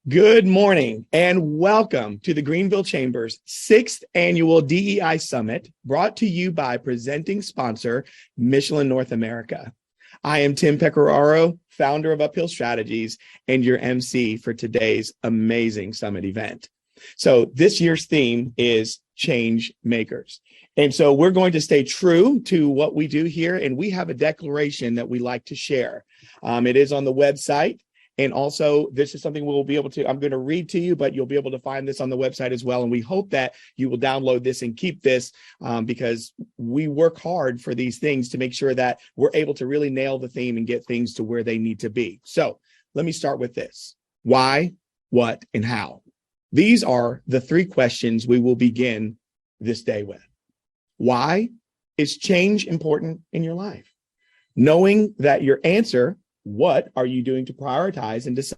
Good morning and welcome to the Greenville Chamber's 6th annual DEI Summit, brought to you by presenting sponsor Michelin North America. I am Tim Pecoraro, founder of Uphill Strategies and your MC for today's amazing summit event. So this year's theme is change makers. And so we're going to stay true to what we do here, and we have a declaration that we like to share. It is on the website. And also, this is something we'll be able to, I'm going to read to you, but you'll be able to find this on the website as well. And we hope that you will download this and keep this because we work hard for these things to make sure that we're able to really nail the theme and get things to where they need to be. So let me start with this. Why, what, and how? These are the three questions we will begin this day with. Why is change important in your life? Knowing that your answer, what are you doing to prioritize and decide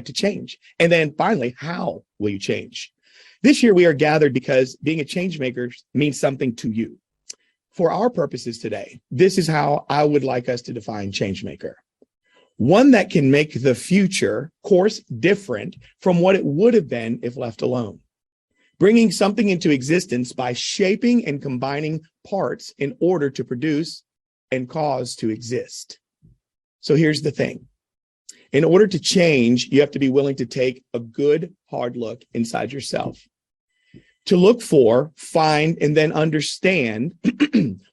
to change? And then finally, how will you change? This year, we are gathered because being a change maker means something to you. For our purposes today, this is how I would like us to define change maker. One that can make the future course different from what it would have been if left alone. Bringing something into existence by shaping and combining parts in order to produce and cause to exist. So here's the thing. In order to change, you have to be willing to take a good, hard look inside yourself. To look for, find, and then understand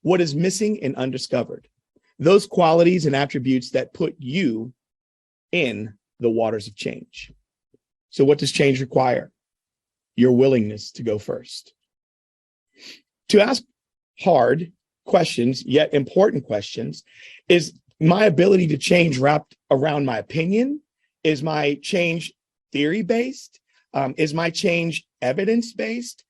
what is missing and undiscovered. Those qualities and attributes that put you in the waters of change. So what does change require? Your willingness to go first. To ask hard questions, yet important questions. Is my ability to change wrapped around my opinion? Is my change theory-based? Is my change evidence-based?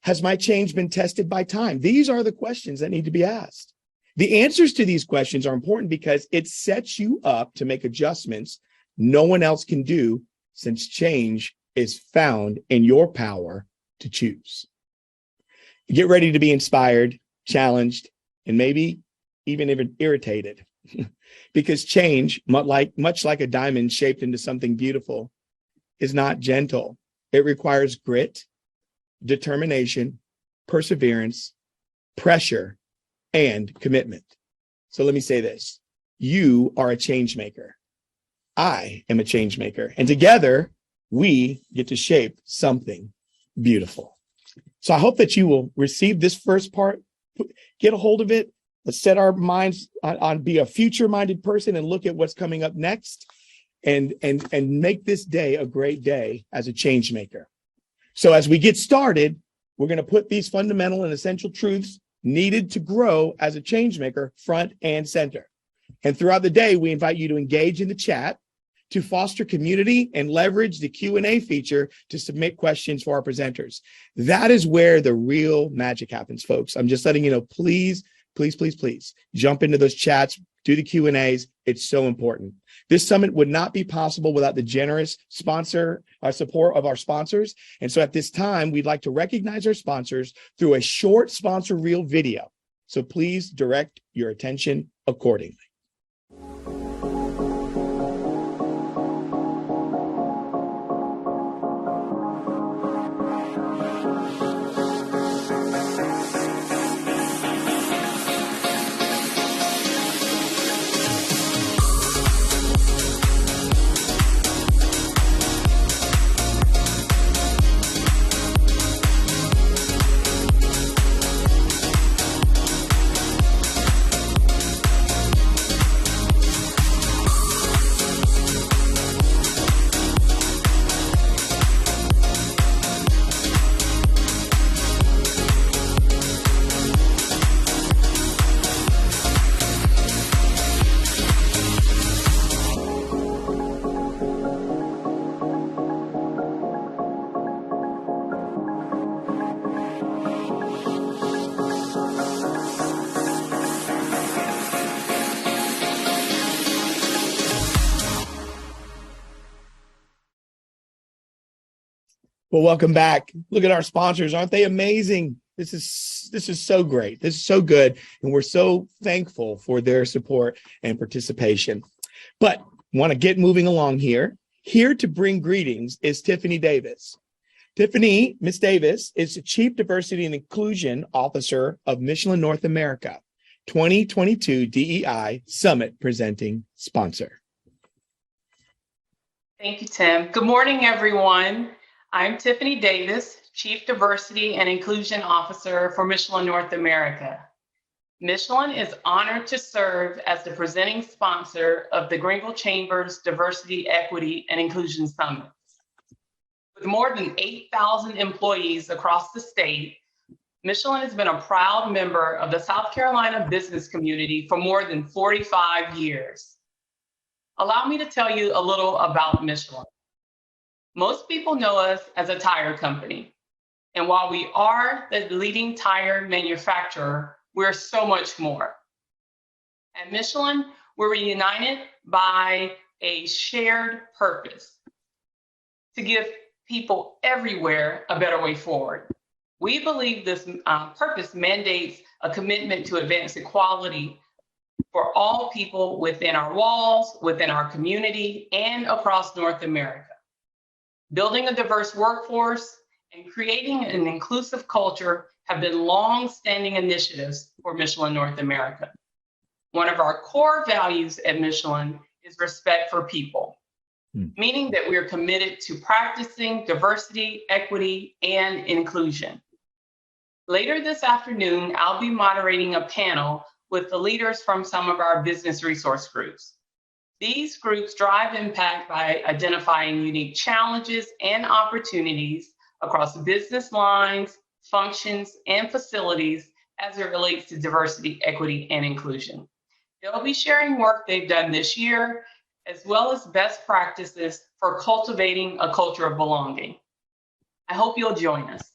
Has my change been tested by time? These are the questions that need to be asked. The answers to these questions are important because it sets you up to make adjustments no one else can do, since change is found in your power to choose. Get ready to be inspired, challenged, and maybe even irritated because change, much like a diamond shaped into something beautiful, is not gentle. It requires grit, determination, perseverance, pressure, and commitment. So let me say this. You are a change maker. I am a change maker. And together, we get to shape something beautiful. So I hope that you will receive this first part, get a hold of it. Let's set our minds on be a future-minded person and look at what's coming up next and make this day a great day as a change maker. So as we get started, we're going to put these fundamental and essential truths needed to grow as a change maker front and center. And throughout the day, we invite you to engage in the chat, to foster community and leverage the Q&A feature to submit questions for our presenters. That is where the real magic happens, folks. I'm just letting you know, please jump into those chats, do the Q&As. It's so important. This summit would not be possible without the generous support of our sponsors. And so at this time, we'd like to recognize our sponsors through a short sponsor reel video. So please direct your attention accordingly. Well, welcome back. Look at our sponsors. Aren't they amazing? This is so great. This is so good. And we're so thankful for their support and participation. But want to get moving along here. Here to bring greetings is Tiffany Davis. Tiffany, Miss Davis, is the Chief Diversity and Inclusion Officer of Michelin North America, 2022 DEI Summit presenting sponsor. Thank you, Tim. Good morning, everyone. I'm Tiffany Davis, Chief Diversity and Inclusion Officer for Michelin North America. Michelin is honored to serve as the presenting sponsor of the Greenville Chamber's Diversity, Equity, and Inclusion Summit. With more than 8,000 employees across the state, Michelin has been a proud member of the South Carolina business community for more than 45 years. Allow me to tell you a little about Michelin. Most people know us as a tire company. And while we are the leading tire manufacturer, we're so much more. At Michelin, we're united by a shared purpose to give people everywhere a better way forward. We believe this purpose mandates a commitment to advance equality for all people within our walls, within our community, and across North America. Building a diverse workforce and creating an inclusive culture have been long-standing initiatives for Michelin North America. One of our core values at Michelin is respect for people, meaning that we are committed to practicing diversity, equity, and inclusion. Later this afternoon, I'll be moderating a panel with the leaders from some of our business resource groups. These groups drive impact by identifying unique challenges and opportunities across business lines, functions, and facilities as it relates to diversity, equity, and inclusion. They'll be sharing work they've done this year, as well as best practices for cultivating a culture of belonging. I hope you'll join us.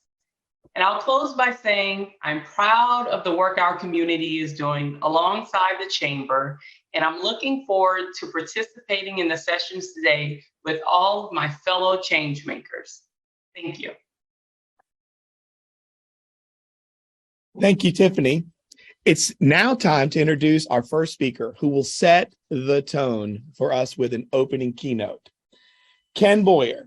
And I'll close by saying I'm proud of the work our community is doing alongside the Chamber, and I'm looking forward to participating in the sessions today with all of my fellow change makers. Thank you. Thank you, Tiffany. It's now time to introduce our first speaker who will set the tone for us with an opening keynote. Ken Bouyer.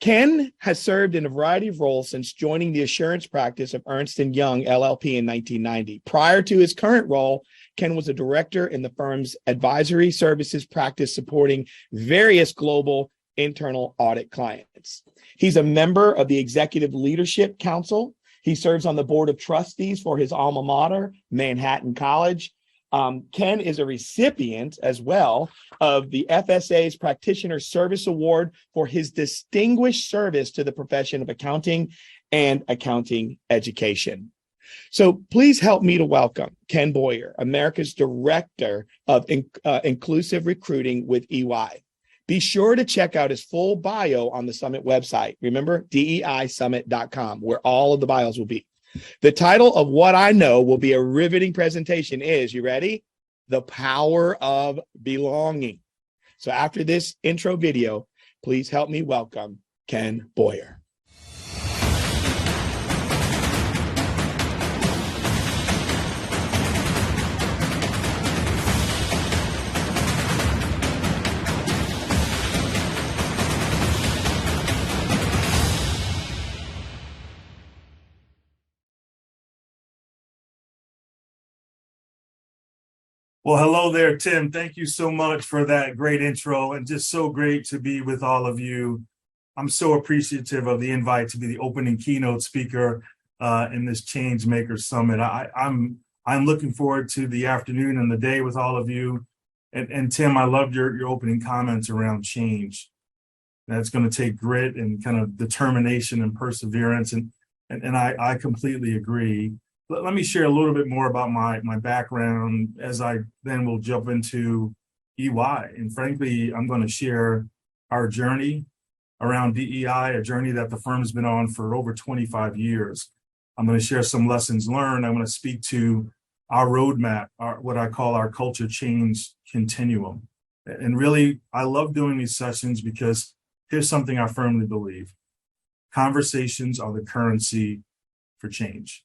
Ken has served in a variety of roles since joining the assurance practice of Ernst & Young LLP in 1990. Prior to his current role, Ken was a director in the firm's advisory services practice supporting various global internal audit clients. He's a member of the Executive Leadership Council. He serves on the board of trustees for his alma mater, Manhattan College. Ken is a recipient as well of the FSA's Practitioner Service Award for his distinguished service to the profession of accounting and accounting education. So please help me to welcome Ken Bouyer, America's Director of Inclusive Recruiting with EY. Be sure to check out his full bio on the Summit website. Remember, DEISummit.com, where all of the bios will be. The title of what I know will be a riveting presentation is, you ready? The Power of Belonging. So after this intro video, please help me welcome Ken Bouyer. Well, hello there, Tim. Thank you so much for that great intro and just so great to be with all of you. I'm so appreciative of the invite to be the opening keynote speaker in this Changemaker Summit. I'm looking forward to the afternoon and the day with all of you. And Tim, I loved your opening comments around change. That's going to take grit and kind of determination and perseverance. And I completely agree. Let me share a little bit more about my background as I then will jump into EY. And frankly, I'm going to share our journey around DEI, a journey that the firm's been on for over 25 years. I'm going to share some lessons learned. I'm going to speak to our roadmap, what I call our culture change continuum. And really, I love doing these sessions because here's something I firmly believe. Conversations are the currency for change.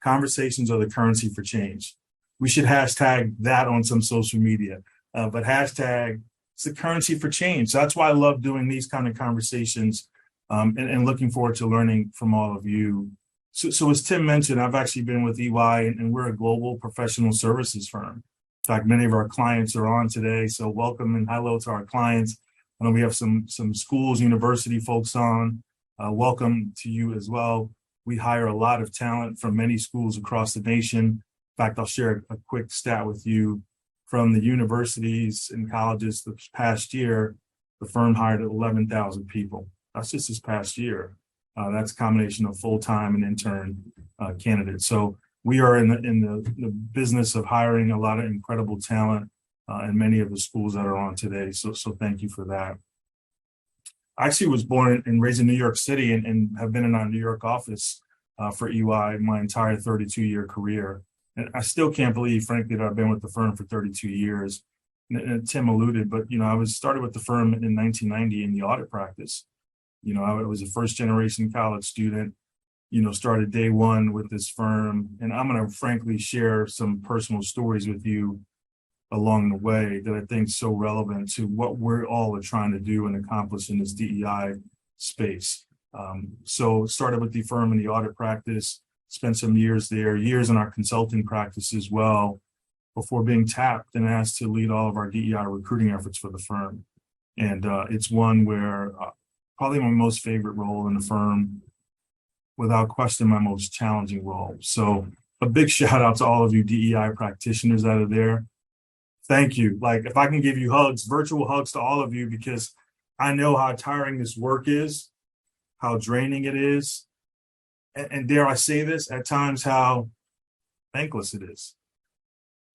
Conversations are the currency for change. We should hashtag that on some social media, but hashtag it's the currency for change. So that's why I love doing these kind of conversations, and looking forward to learning from all of you. So as Tim mentioned, I've actually been with EY, and we're a global professional services firm. In fact, many of our clients are on today. So welcome and hello to our clients. I know we have some schools, university folks on. Welcome to you as well. We hire a lot of talent from many schools across the nation. In fact, I'll share a quick stat with you. From the universities and colleges this past year, the firm hired 11,000 people. That's just this past year. That's a combination of full-time and intern candidates. So we are in the business of hiring a lot of incredible talent in many of the schools that are on today. So thank you for that. I actually was born and raised in New York City and have been in our New York office for EY my entire 32-year career. And I still can't believe, frankly, that I've been with the firm for 32 years. And Tim alluded, but, I started with the firm in 1990 in the audit practice. I was a first-generation college student, started day one with this firm. And I'm going to frankly share some personal stories with you along the way that I think is so relevant to what we're all trying to do and accomplish in this DEI space. So started with the firm in the audit practice, spent some years there, years in our consulting practice as well, before being tapped and asked to lead all of our DEI recruiting efforts for the firm. And it's one where probably my most favorite role in the firm, without question, my most challenging role. So a big shout out to all of you DEI practitioners that are there. Thank you. Like, if I can give you hugs, virtual hugs to all of you, because I know how tiring this work is, how draining it is. And dare I say this, at times how thankless it is.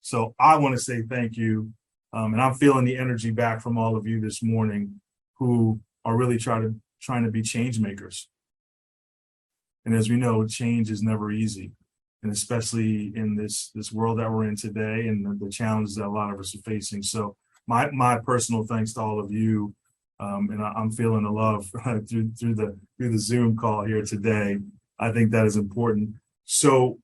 So I want to say thank you. And I'm feeling the energy back from all of you this morning who are really trying to be change makers. And as we know, change is never easy. And especially in this world that we're in today and the challenges that a lot of us are facing. So my personal thanks to all of you. And I'm feeling the love through the Zoom call here today. I think that is important. So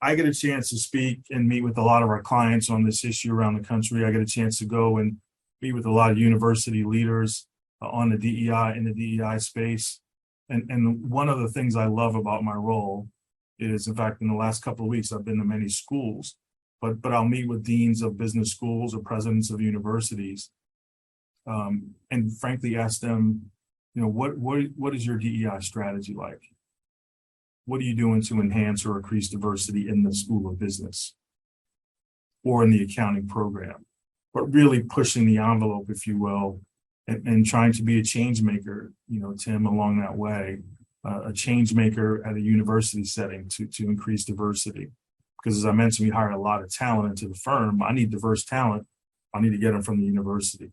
I get a chance to speak and meet with a lot of our clients on this issue around the country. I get a chance to go and meet with a lot of university leaders on the DEI in the DEI space. And one of the things I love about my role is, in fact, in the last couple of weeks, I've been to many schools, but I'll meet with deans of business schools or presidents of universities, and frankly ask them, what is your DEI strategy like? What are you doing to enhance or increase diversity in the School of Business or in the accounting program? But really pushing the envelope, if you will, and trying to be a change maker, Tim, along that way, a change maker at a university setting to increase diversity. Because as I mentioned, we hire a lot of talent into the firm. I need diverse talent. I need to get them from the university.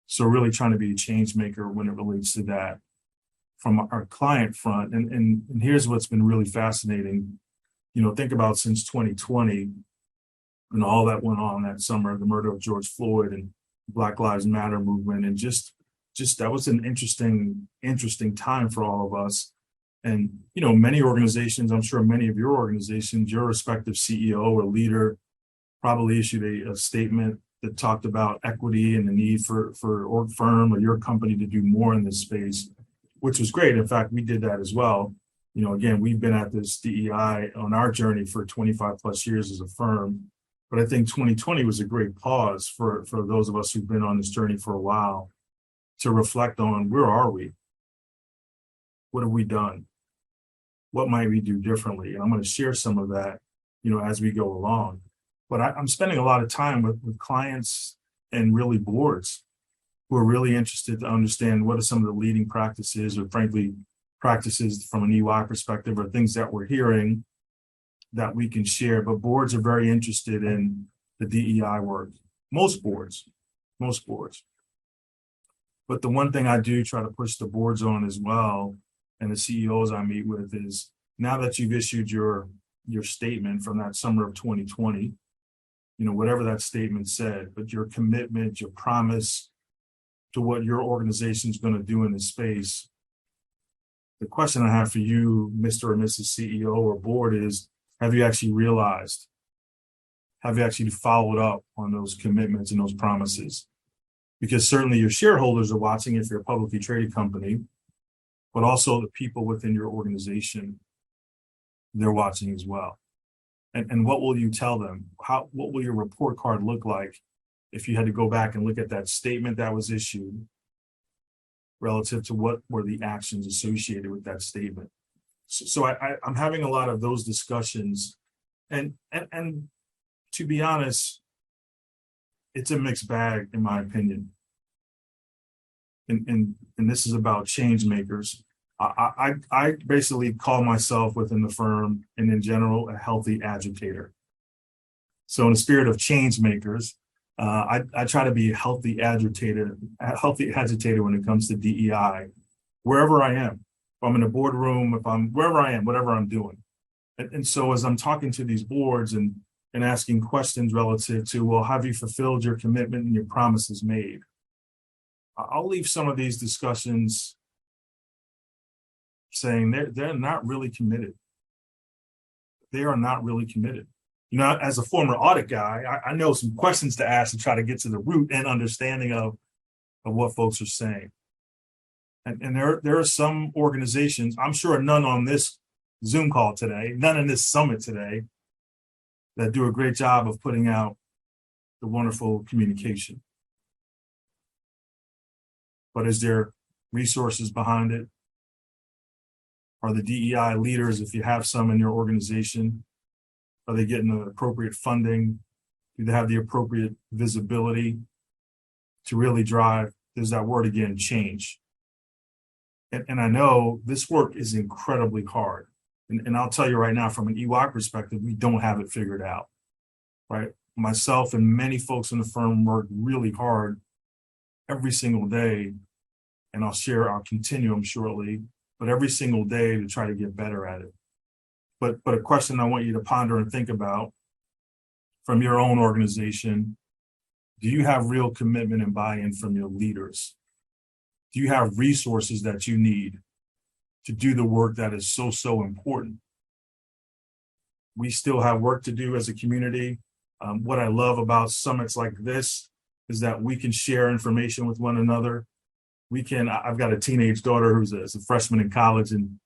So really trying to be a change maker when it relates to that from our client front. And here's what's been really fascinating. Think about since 2020 and all that went on that summer, the murder of George Floyd and Black Lives Matter movement. And just that was an interesting time for all of us. And, many organizations, I'm sure many of your organizations, your respective CEO or leader probably issued a statement that talked about equity and the need for your firm or your company to do more in this space, which was great. In fact, we did that as well. Again, we've been at this DEI on our journey for 25 plus years as a firm. But I think 2020 was a great pause for those of us who've been on this journey for a while to reflect on, where are we? What have we done? What might we do differently? And I'm going to share some of that, as we go along. But I'm spending a lot of time with clients and really boards who are really interested to understand what are some of the leading practices, or frankly, practices from an EY perspective, or things that we're hearing that we can share. But boards are very interested in the DEI work. Most boards. But the one thing I do try to push the boards on as well, and the CEOs I meet with, is now that you've issued your statement from that summer of 2020, whatever that statement said, but your commitment, your promise to what your organization is going to do in this space. The question I have for you, Mr. or Mrs. CEO or board, is, have you actually realized? Have you actually followed up on those commitments and those promises? because certainly your shareholders are watching if you're a publicly traded company, but also the people within your organization, they're watching as well. And what will you tell them? What will your report card look like if you had to go back and look at that statement that was issued relative to what were the actions associated with that statement? So I'm having a lot of those discussions, and to be honest, it's a mixed bag in my opinion. And this is about change makers. I basically call myself within the firm and in general a healthy agitator. So in the spirit of change makers, I try to be a healthy agitator when it comes to DEI, wherever I am. If I'm in a boardroom, if I'm wherever I am, whatever I'm doing. And so as I'm talking to these boards and asking questions relative to, well, have you fulfilled your commitment and your promises made? I'll leave some of these discussions saying they're not really committed. They are not really committed. You know, as a former audit guy, I know some questions to ask to try to get to the root and understanding of what folks are saying. And there are some organizations, I'm sure none on this Zoom call today, none in this summit today, that do a great job of putting out the wonderful communication. But is there resources behind it? Are the DEI leaders, if you have some in your organization, are they getting the appropriate funding? Do they have the appropriate visibility to really drive, there's that word again, change? And I know this work is incredibly hard. And I'll tell you right now, from an EY perspective, we don't have it figured out, right? Myself and many folks in the firm work really hard every single day. And I'll continue them shortly, but every single day to try to get better at it. But a question I want you to ponder and think about from your own organization: do you have real commitment and buy-in from your leaders? Do you have resources that you need to do the work that is so important? We still have work to do as a community. What I love about summits like this is that we can share information with one another. I've got a teenage daughter who's a freshman in college, and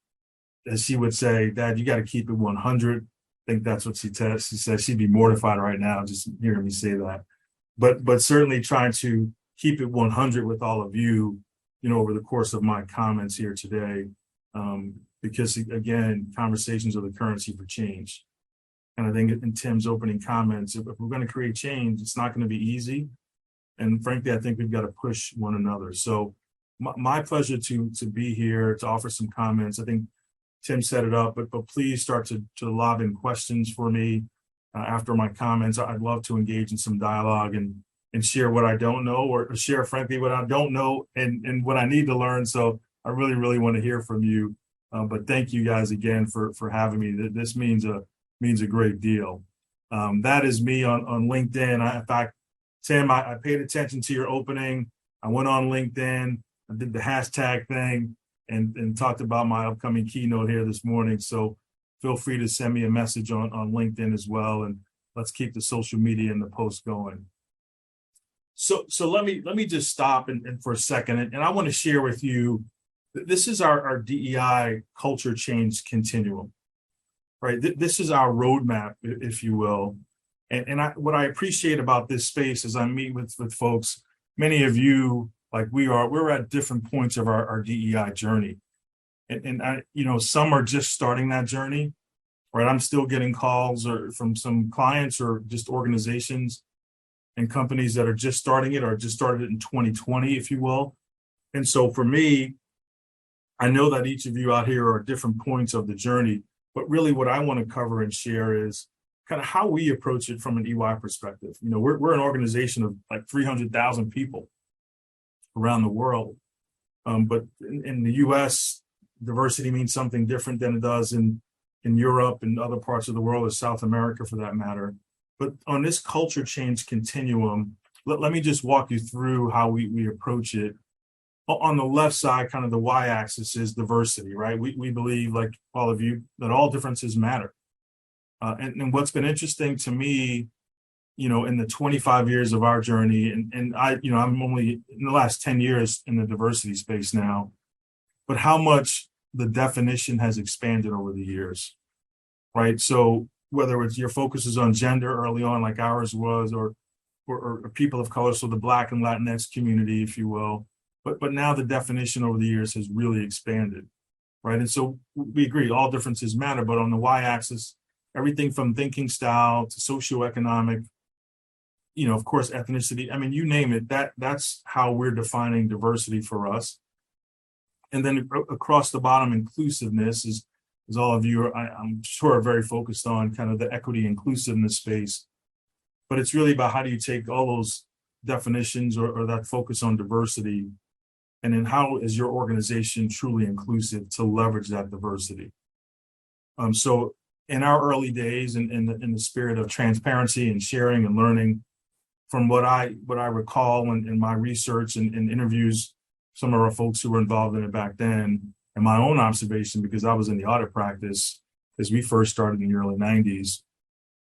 as she would say, Dad, you got to keep it 100. I think that's what she says. She says she'd be mortified right now just hearing me say that. But certainly trying to keep it 100 with all of you, over the course of my comments here today, because again, conversations are the currency for change. And I think in Tim's opening comments, if we're going to create change, it's not going to be easy. And frankly, I think we've got to push one another. So my pleasure to be here to offer some comments. I think Tim set it up, but please start to lob in questions for me after my comments. I'd love to engage in some dialogue and share what I don't know, or share, frankly, what I don't know and what I need to learn. So I really, really want to hear from you. But thank you guys again for having me. This means a great deal. That is me on LinkedIn. In fact, Tim, I paid attention to your opening. I went on LinkedIn. I did the hashtag thing and talked about my upcoming keynote here this morning. So feel free to send me a message on LinkedIn as well. And let's keep the social media and the post going. So let me just stop and for a second. And I want to share with you, this is our DEI culture change continuum, right? This is our roadmap, if you will. And what I appreciate about this space is I meet with folks, many of you, like we're at different points of our DEI journey. And I, some are just starting that journey, right? I'm still getting calls from some clients or just organizations and companies that are just starting it or just started it in 2020, if you will. And so for me, I know that each of you out here are at different points of the journey, but really what I want to cover and share is kind of how we approach it from an EY perspective. We're an organization of like 300,000 people around the world. But in the US, diversity means something different than it does in Europe and other parts of the world, or South America for that matter. But on this culture change continuum, let me just walk you through how we approach it. On the left side, kind of the y-axis is diversity, right? We believe, like all of you, that all differences matter. And what's been interesting to me, in the 25 years of our journey, and I'm only in the last 10 years in the diversity space now, but how much the definition has expanded over the years, right? So whether it's your focus is on gender early on, like ours was, or people of color, so the Black and Latinx community, if you will, but now the definition over the years has really expanded, right? And so we agree, all differences matter, but on the y-axis, everything from thinking style to socioeconomic, of course, ethnicity. I mean, you name it. That's how we're defining diversity for us. And then across the bottom, inclusiveness is all of you, I'm sure, are very focused on kind of the equity inclusiveness space. But it's really about how do you take all those definitions or that focus on diversity, and then how is your organization truly inclusive to leverage that diversity? So in our early days, in the spirit of transparency and sharing and learning, from what I recall in my research and interviews, some of our folks who were involved in it back then, and my own observation, because I was in the audit practice as we first started in the early 90s,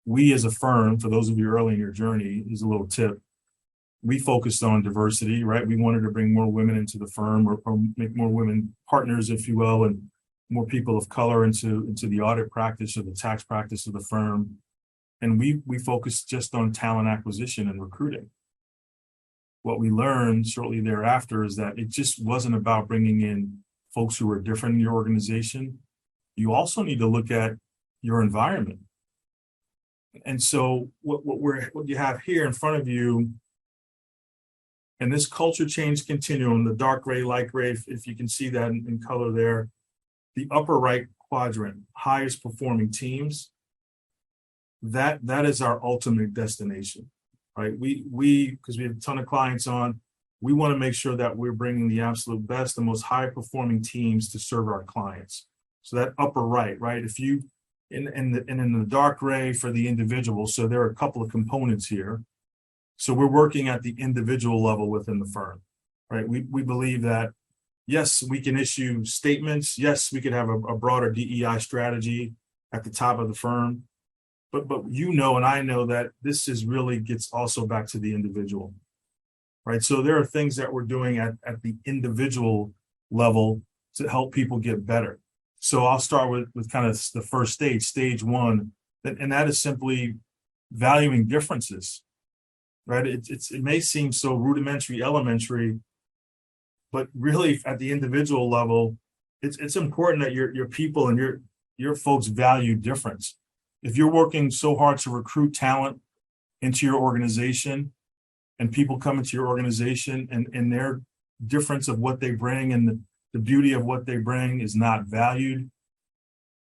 we as a firm, for those of you early in your journey, is a little tip, we focused on diversity, right? We wanted to bring more women into the firm, or make more women partners, if you will, and more people of color into the audit practice or the tax practice of the firm. And we focused just on talent acquisition and recruiting. What we learned shortly thereafter is that it just wasn't about bringing in folks who were different in your organization. You also need to look at your environment. And so what you have here in front of you, and this culture change continuum, the dark gray, light gray, if you can see that in color there, the upper right quadrant, highest performing teams, that is our ultimate destination, right? We because we have a ton of clients on, we want to make sure that we're bringing the absolute best, the most high performing teams to serve our clients. So that upper right, if you in the dark gray for the individual, so there are a couple of components here. So we're working at the individual level within the firm, right? We believe that, yes, we can issue statements. Yes, we could have a broader DEI strategy at the top of the firm. But and I know that this really gets also back to the individual, right? So there are things that we're doing at the individual level to help people get better. So I'll start with kind of the first stage one, and that is simply valuing differences, right? It may seem so rudimentary, elementary, but really at the individual level, it's important that your people and your folks value difference. If you're working so hard to recruit talent into your organization, and people come into your organization and their difference of what they bring and the beauty of what they bring is not valued,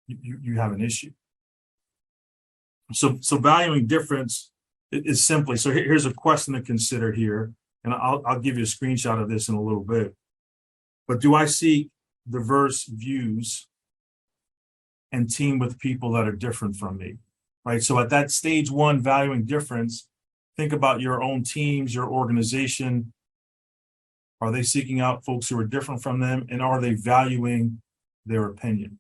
you have an issue. So valuing difference is simply, so here's a question to consider here, and I'll give you a screenshot of this in a little bit. But do I seek diverse views and team with people that are different from me, right? So at that stage one, valuing difference, think about your own teams, your organization. Are they seeking out folks who are different from them, and are they valuing their opinion,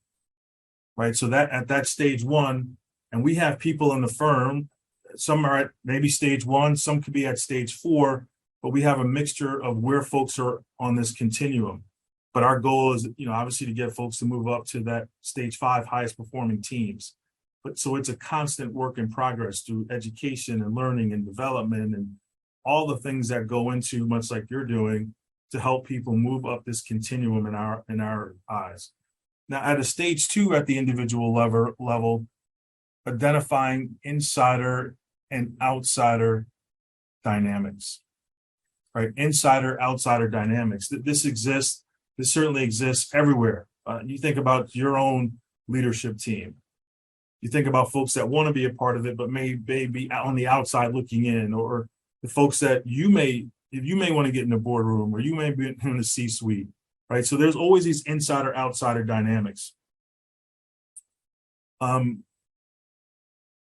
right? So that at that stage one, and we have people in the firm, some are at maybe stage one, some could be at stage 4, but we have a mixture of where folks are on this continuum. But our goal is, obviously to get folks to move up to that stage 5 highest performing teams. But so it's a constant work in progress through education and learning and development and all the things that go into, much like you're doing, to help people move up this continuum in our eyes. Now, at a stage 2 at the individual level, identifying insider and outsider dynamics, right? Insider, outsider dynamics. This exists. This certainly exists everywhere. You think about your own leadership team. You think about folks that want to be a part of it, but may be on the outside looking in, or the folks that you may want to get in the boardroom, or you may be in the C-suite, right? So there's always these insider, outsider dynamics.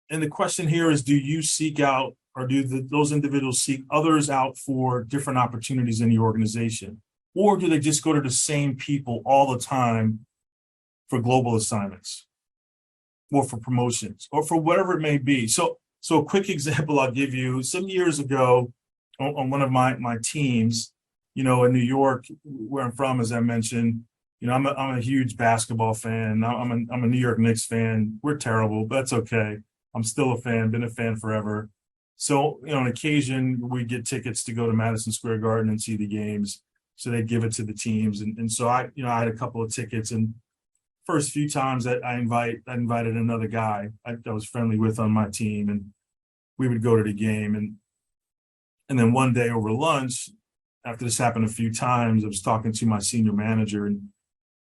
And the question here is, do you seek out, or do those individuals seek others out for different opportunities in the organization? Or do they just go to the same people all the time for global assignments, or for promotions, or for whatever it may be? So So a quick example I'll give you, some years ago on one of my teams, in New York, where I'm from, as I mentioned, I'm a huge basketball fan. I'm a New York Knicks fan. We're terrible, but that's okay. I'm still a fan, been a fan forever. So, on occasion, we get tickets to go to Madison Square Garden and see the games. So they give it to the teams. And so I had a couple of tickets, and first few times that I invited another guy I was friendly with on my team, and we would go to the game. And then one day over lunch, after this happened a few times, I was talking to my senior manager,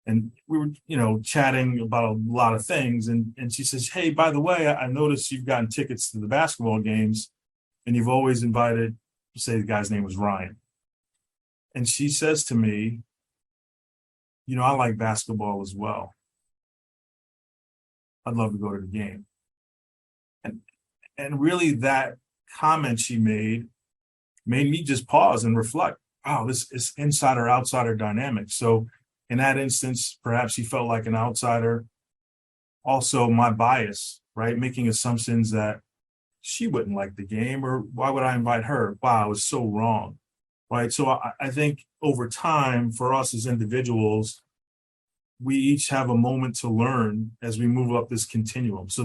and we were, chatting about a lot of things. And she says, "Hey, by the way, I noticed you've gotten tickets to the basketball games, and you've always invited," say the guy's name was Ryan. And she says to me, "I like basketball as well. I'd love to go to the game." And really that comment she made me just pause and reflect. Wow, this is insider outsider dynamic. So in that instance, perhaps she felt like an outsider. Also, my bias, right? Making assumptions that she wouldn't like the game, or why would I invite her? Wow, it was so wrong, right? So I think over time, for us as individuals, we each have a moment to learn as we move up this continuum. So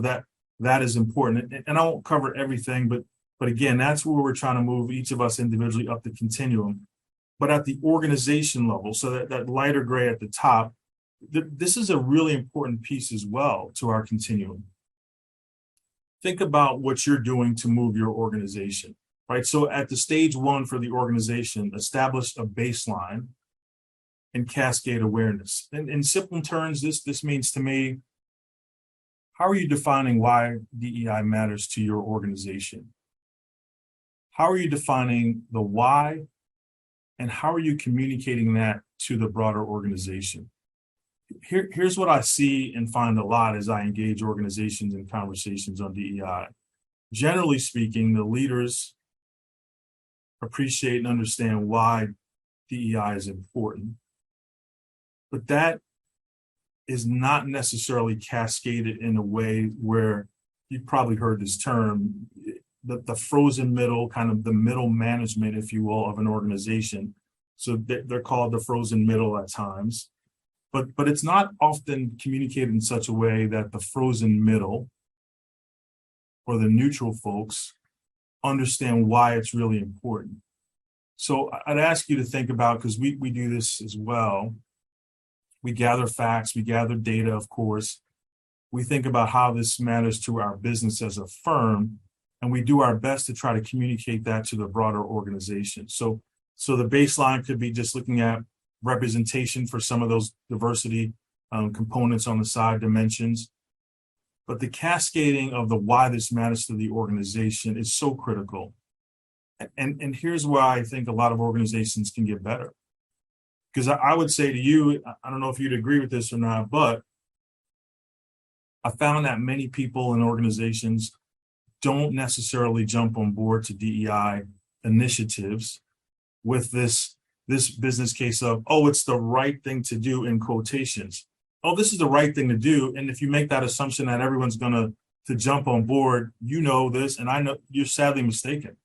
that is important. And I won't cover everything, but again, that's where we're trying to move each of us individually up the continuum. But at the organization level, so that lighter gray at the top, this is a really important piece as well to our continuum. Think about what you're doing to move your organization, right? So at the stage one for the organization, establish a baseline and cascade awareness. And in simple terms, this means to me, how are you defining why DEI matters to your organization? How are you defining the why? And how are you communicating that to the broader organization? Here's what I see and find a lot as I engage organizations in conversations on DEI. Generally speaking, the leaders appreciate and understand why DEI is important, but that is not necessarily cascaded in a way where you've probably heard this term, the frozen middle, kind of the middle management, if you will, of an organization. So they're called the frozen middle at times, but it's not often communicated in such a way that the frozen middle or the neutral folks understand why it's really important. So I'd ask you to think about, because we do this as well. We gather facts, we gather data, of course. We think about how this matters to our business as a firm, and we do our best to try to communicate that to the broader organization. So the baseline could be just looking at representation for some of those diversity components on the side dimensions. But the cascading of the why this matters to the organization is so critical. And here's why I think a lot of organizations can get better. Because I would say to you, I don't know if you'd agree with this or not, but I found that many people in organizations don't necessarily jump on board to DEI initiatives with this business case of, oh, it's the right thing to do, in quotations. Oh, this is the right thing to do. And if you make that assumption that everyone's going to jump on board, this, and I know you're sadly mistaken.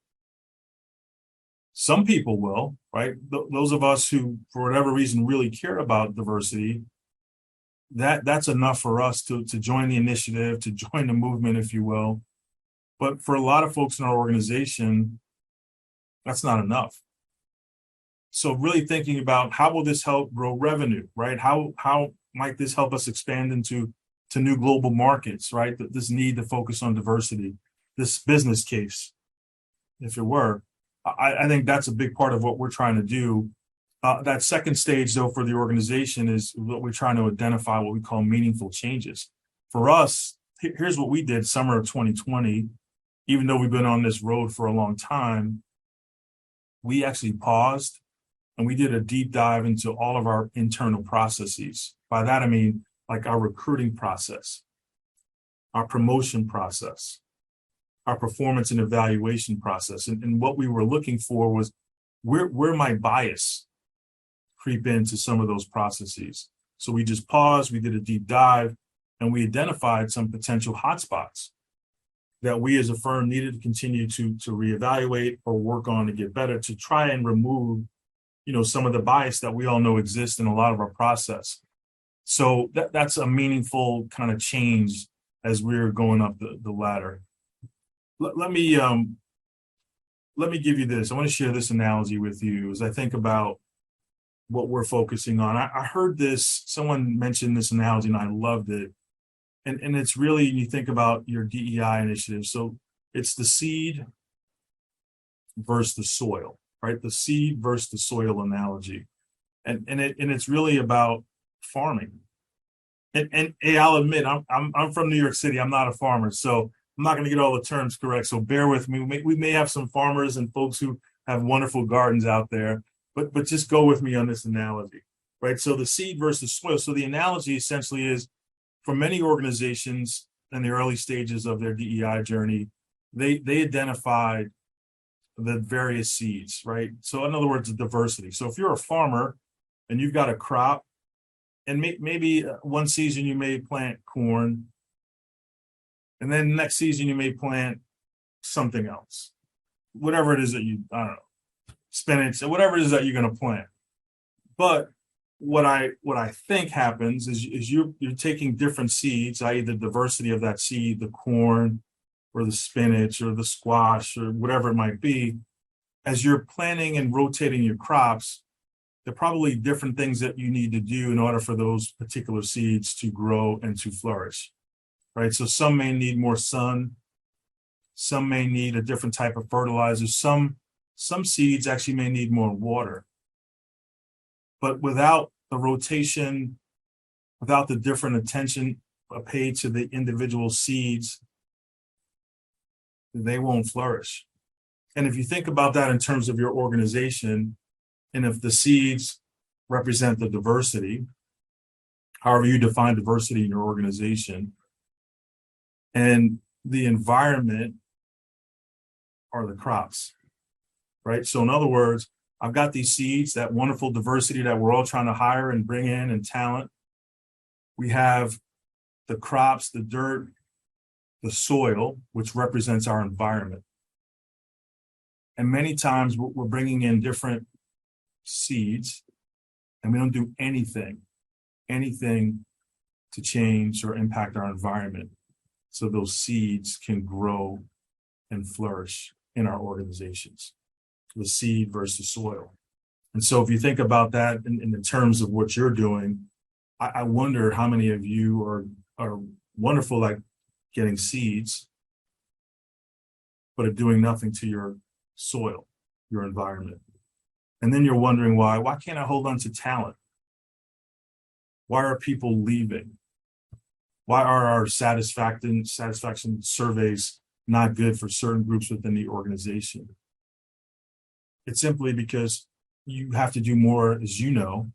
Some people will, right? Those of us who, for whatever reason, really care about diversity, that's enough for us to join the initiative, to join the movement, if you will. But for a lot of folks in our organization, that's not enough. So really thinking about, how will this help grow revenue, right? How might this help us expand into new global markets, right? This need to focus on diversity, this business case, if it were. I think that's a big part of what we're trying to do. That second stage, though, for the organization is what we're trying to identify, what we call meaningful changes. For us, here's what we did summer of 2020. Even though we've been on this road for a long time, we actually paused and we did a deep dive into all of our internal processes. By that, I mean like our recruiting process, our promotion process, our performance and evaluation process. And what we were looking for was where might bias creep into some of those processes. So we just paused, we did a deep dive, and we identified some potential hotspots. that we as a firm needed to continue to reevaluate or work on to get better, to try and remove, some of the bias that we all know exists in a lot of our process. So that's a meaningful kind of change as we're going up the ladder. Let me give you this. I want to share this analogy with you as I think about what we're focusing on. I heard this, someone mentioned this analogy and I loved it. And it's really, you think about your DEI initiative. So it's the seed versus the soil, right? The seed versus the soil analogy. And it's really about farming. And hey, I'll admit, I'm from New York City. I'm not a farmer, so I'm not going to get all the terms correct. So bear with me. We may have some farmers and folks who have wonderful gardens out there, but just go with me on this analogy, right? So the seed versus soil. So the analogy essentially is, for many organizations in the early stages of their DEI journey, they identified the various seeds, right? So in other words, diversity. So if you're a farmer and you've got a crop, and maybe one season you may plant corn, and then next season you may plant something else, whatever it is that I don't know, spinach, or whatever it is that you're going to plant. But what I think happens is you're taking different seeds, i.e. the diversity of that seed, the corn or the spinach or the squash or whatever it might be. As you're planting and rotating your crops, there are probably different things that you need to do in order for those particular seeds to grow and to flourish, right? So some may need more sun, some may need a different type of fertilizer, some seeds actually may need more water. But without the rotation, without the different attention paid to the individual seeds, they won't flourish. And if you think about that in terms of your organization, and if the seeds represent the diversity, however you define diversity in your organization, and the environment are the crops, right? So in other words, I've got these seeds, that wonderful diversity that we're all trying to hire and bring in, and talent. We have the crops, the dirt, the soil, which represents our environment. And many times we're bringing in different seeds, and we don't do anything to change or impact our environment so those seeds can grow and flourish in our organizations. The seed versus soil. And so if you think about that in the terms of what you're doing, I wonder how many of you are wonderful at getting seeds, but are doing nothing to your soil, your environment. And then you're wondering why can't I hold on to talent? Why are people leaving? Why are our satisfaction surveys not good for certain groups within the organization? It's simply because you have to do more, as you know,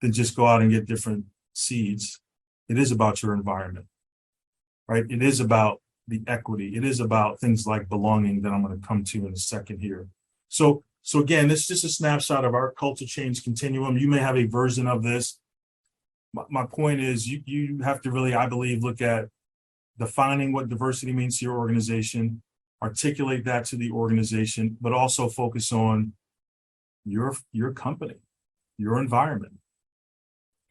than just go out and get different seeds. It is about your environment, right? It is about the equity. It is about things like belonging that I'm going to come to in a second here. So again, this is just a snapshot of our culture change continuum. You may have a version of this. My point is you have to really, I believe, look at defining what diversity means to your organization, articulate that to the organization, but also focus on your company, your environment.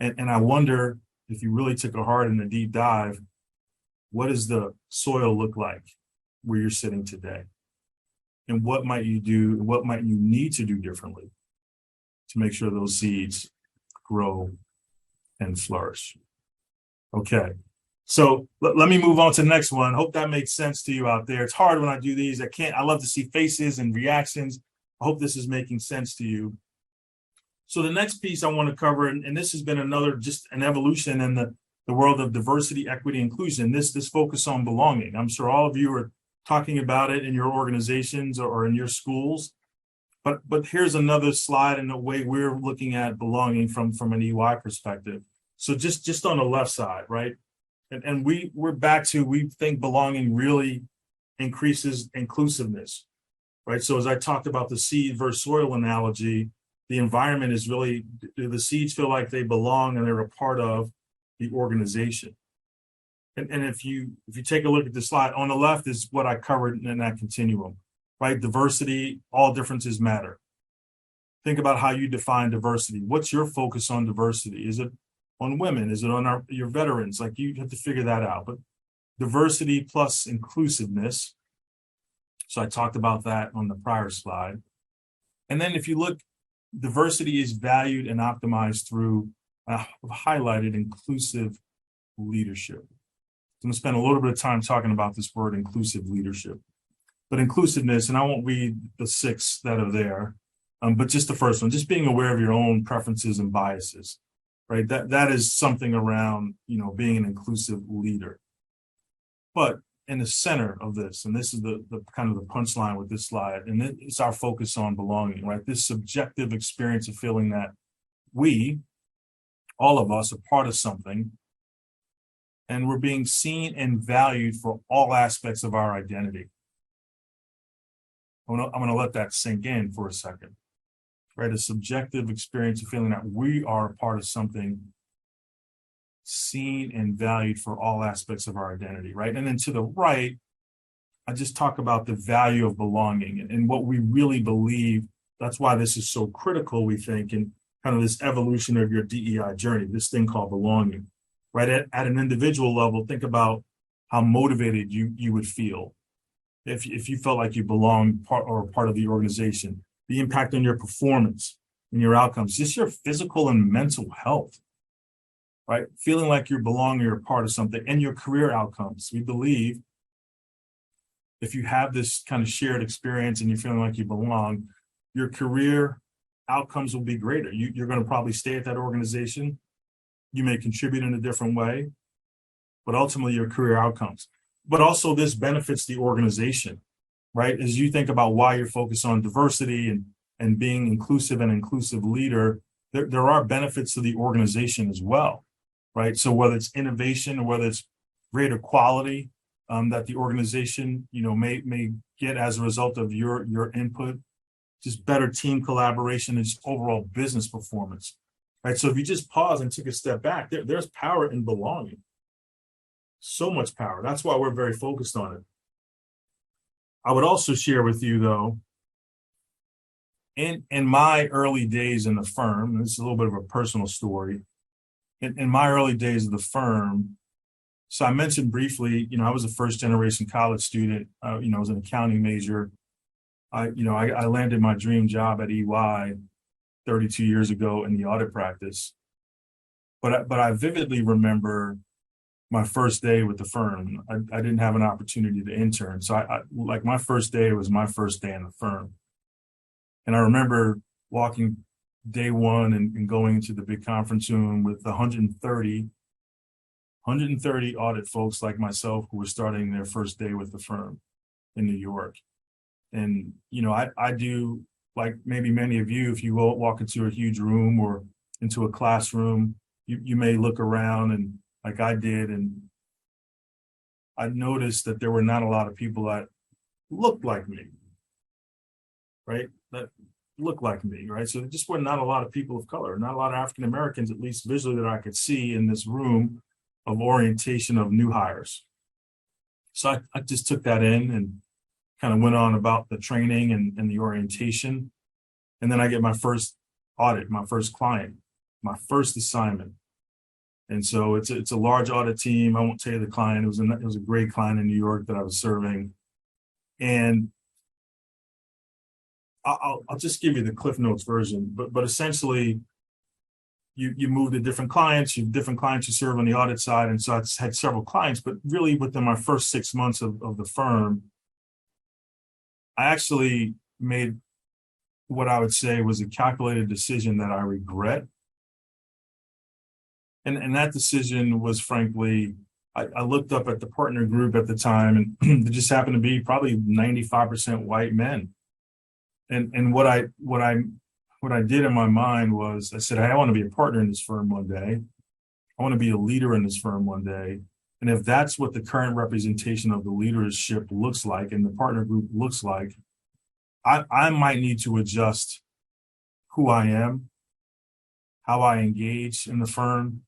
And I wonder, if you really took a hard and a deep dive, what does the soil look like where you're sitting today? And what might you do, what might you need to do differently to make sure those seeds grow and flourish? Okay. So let me move on to the next one. Hope that makes sense to you out there. It's hard when I do these. I love to see faces and reactions. I hope this is making sense to you. So the next piece I want to cover, and this has been just an evolution in the world of diversity, equity, inclusion, this focus on belonging. I'm sure all of you are talking about it in your organizations or in your schools. But here's another slide in the way we're looking at belonging from an EY perspective. So just on the left side, right? And we're back to, we think belonging really increases inclusiveness, right? So as I talked about the seed versus soil analogy, the environment is really, do the seeds feel like they belong and they're a part of the organization? And if you take a look at the slide, on the left is what I covered in that continuum, right? Diversity, all differences matter. Think about how you define diversity. What's your focus on diversity? Is it on women? Is it on your veterans? Like, you have to figure that out. But diversity plus inclusiveness. So I talked about that on the prior slide. And then if you look, diversity is valued and optimized through highlighted inclusive leadership. I'm going to spend a little bit of time talking about this word inclusive leadership. But inclusiveness, and I won't read the 6 that are there, but just the first one, just being aware of your own preferences and biases, right? That is something around, being an inclusive leader. But in the center of this, and this is the kind of the punchline with this slide, and it's our focus on belonging, right? This subjective experience of feeling that we, all of us, are part of something, and we're being seen and valued for all aspects of our identity. I'm going to let that sink in for a second, right? A subjective experience of feeling that we are a part of something, seen and valued for all aspects of our identity, right? And then to the right, I just talk about the value of belonging and what we really believe. That's why this is so critical, we think, in kind of this evolution of your DEI journey, this thing called belonging, right? At an individual level, think about how motivated you would feel if you felt like you belonged part of the organization, the impact on your performance and your outcomes, just your physical and mental health, right? Feeling like you belong, you're a part of something, and your career outcomes. We believe if you have this kind of shared experience and you're feeling like you belong, your career outcomes will be greater. You're going to probably stay at that organization. You may contribute in a different way, but ultimately your career outcomes. But also this benefits the organization, right? As you think about why you're focused on diversity and being inclusive and inclusive leader, there are benefits to the organization as well, right? So whether it's innovation or whether it's greater quality that the organization, may get as a result of your input, just better team collaboration and just overall business performance, right? So if you just pause and take a step back, there's power in belonging. So much power. That's why we're very focused on it. I would also share with you, though, in my early days in the firm, and this is a little bit of a personal story. In my early days of the firm, so I mentioned briefly, I was a first generation college student. I was an accounting major. I landed my dream job at EY 32 years ago in the audit practice. But I vividly remember my first day with the firm. I didn't have an opportunity to intern. So I like my first day was my first day in the firm. And I remember walking day one and going into the big conference room with 130 audit folks like myself who were starting their first day with the firm in New York. And, I do, like maybe many of you, if you walk into a huge room or into a classroom, you may look around and like I did, and I noticed that there were not a lot of people that looked like me, right? That looked like me, right? So there just were not a lot of people of color, not a lot of African Americans, at least visually, that I could see in this room of orientation of new hires. So I just took that in and kind of went on about the training and the orientation. And then I get my first audit, my first client, my first assignment. And so it's a large audit team. I won't tell you the client. It was a great client in New York that I was serving. And I'll just give you the Cliff Notes version. But essentially, you move to different clients. You have different clients you serve on the audit side. And so I had several clients. But really, within my first 6 months of the firm, I actually made what I would say was a calculated decision that I regret. And that decision was, frankly, I looked up at the partner group at the time, and it just happened to be probably 95% white men. And what I did in my mind was I said, hey, I want to be a partner in this firm one day. I want to be a leader in this firm one day. And if that's what the current representation of the leadership looks like and the partner group looks like, I might need to adjust who I am, how I engage in the firm,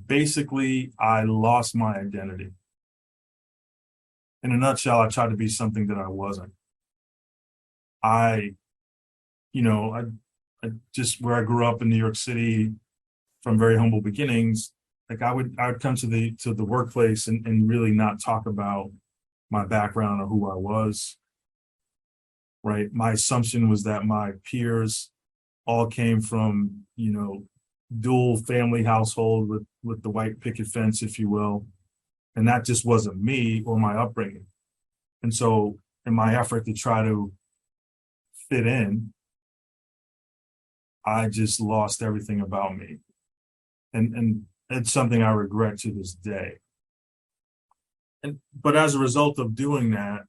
basically, I lost my identity. In a nutshell, I tried to be something that I wasn't. I just, where I grew up in New York City from very humble beginnings, like I would come to the workplace and really not talk about my background or who I was. Right. My assumption was that my peers all came from, dual family household with the white picket fence, if you will. And that just wasn't me or my upbringing. And so in my effort to try to fit in, I just lost everything about me. And it's something I regret to this day. But as a result of doing that,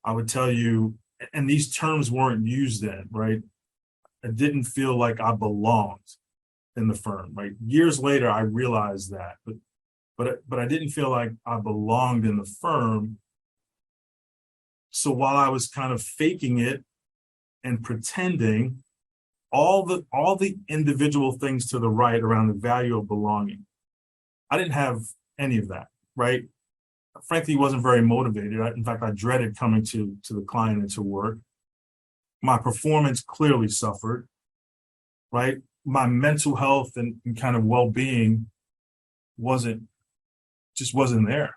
I would tell you, and these terms weren't used then, right? I didn't feel like I belonged in the firm, right? Years later, I realized that, but I didn't feel like I belonged in the firm. So while I was kind of faking it and pretending, all the individual things to the right around the value of belonging, I didn't have any of that, right? Frankly, wasn't very motivated. In fact, I dreaded coming to the client and to work. My performance clearly suffered, right? My mental health and kind of well-being wasn't there,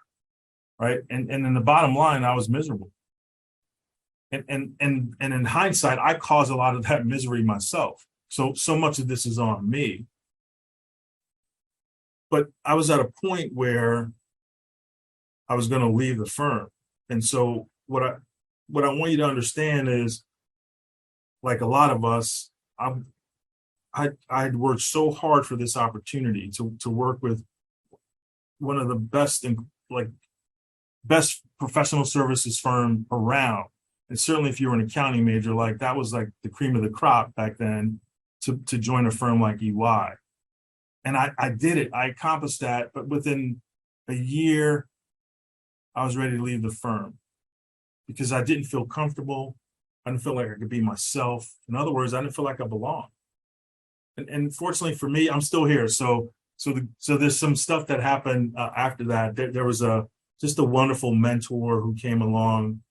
right? And in the bottom line, I was miserable. And in hindsight, I caused a lot of that misery myself. So much of this is on me. But I was at a point where I was going to leave the firm. And so what I want you to understand is, like a lot of us, I'd worked so hard for this opportunity to work with one of the best professional services firm around. And certainly if you were an accounting major, like that was like the cream of the crop back then to join a firm like EY. And I did it. I accomplished that. But within a year, I was ready to leave the firm because I didn't feel comfortable. I didn't feel like I could be myself. In other words, I didn't feel like I belonged. And fortunately for me, I'm still here. So there's some stuff that happened after that. There was just a wonderful mentor who came along,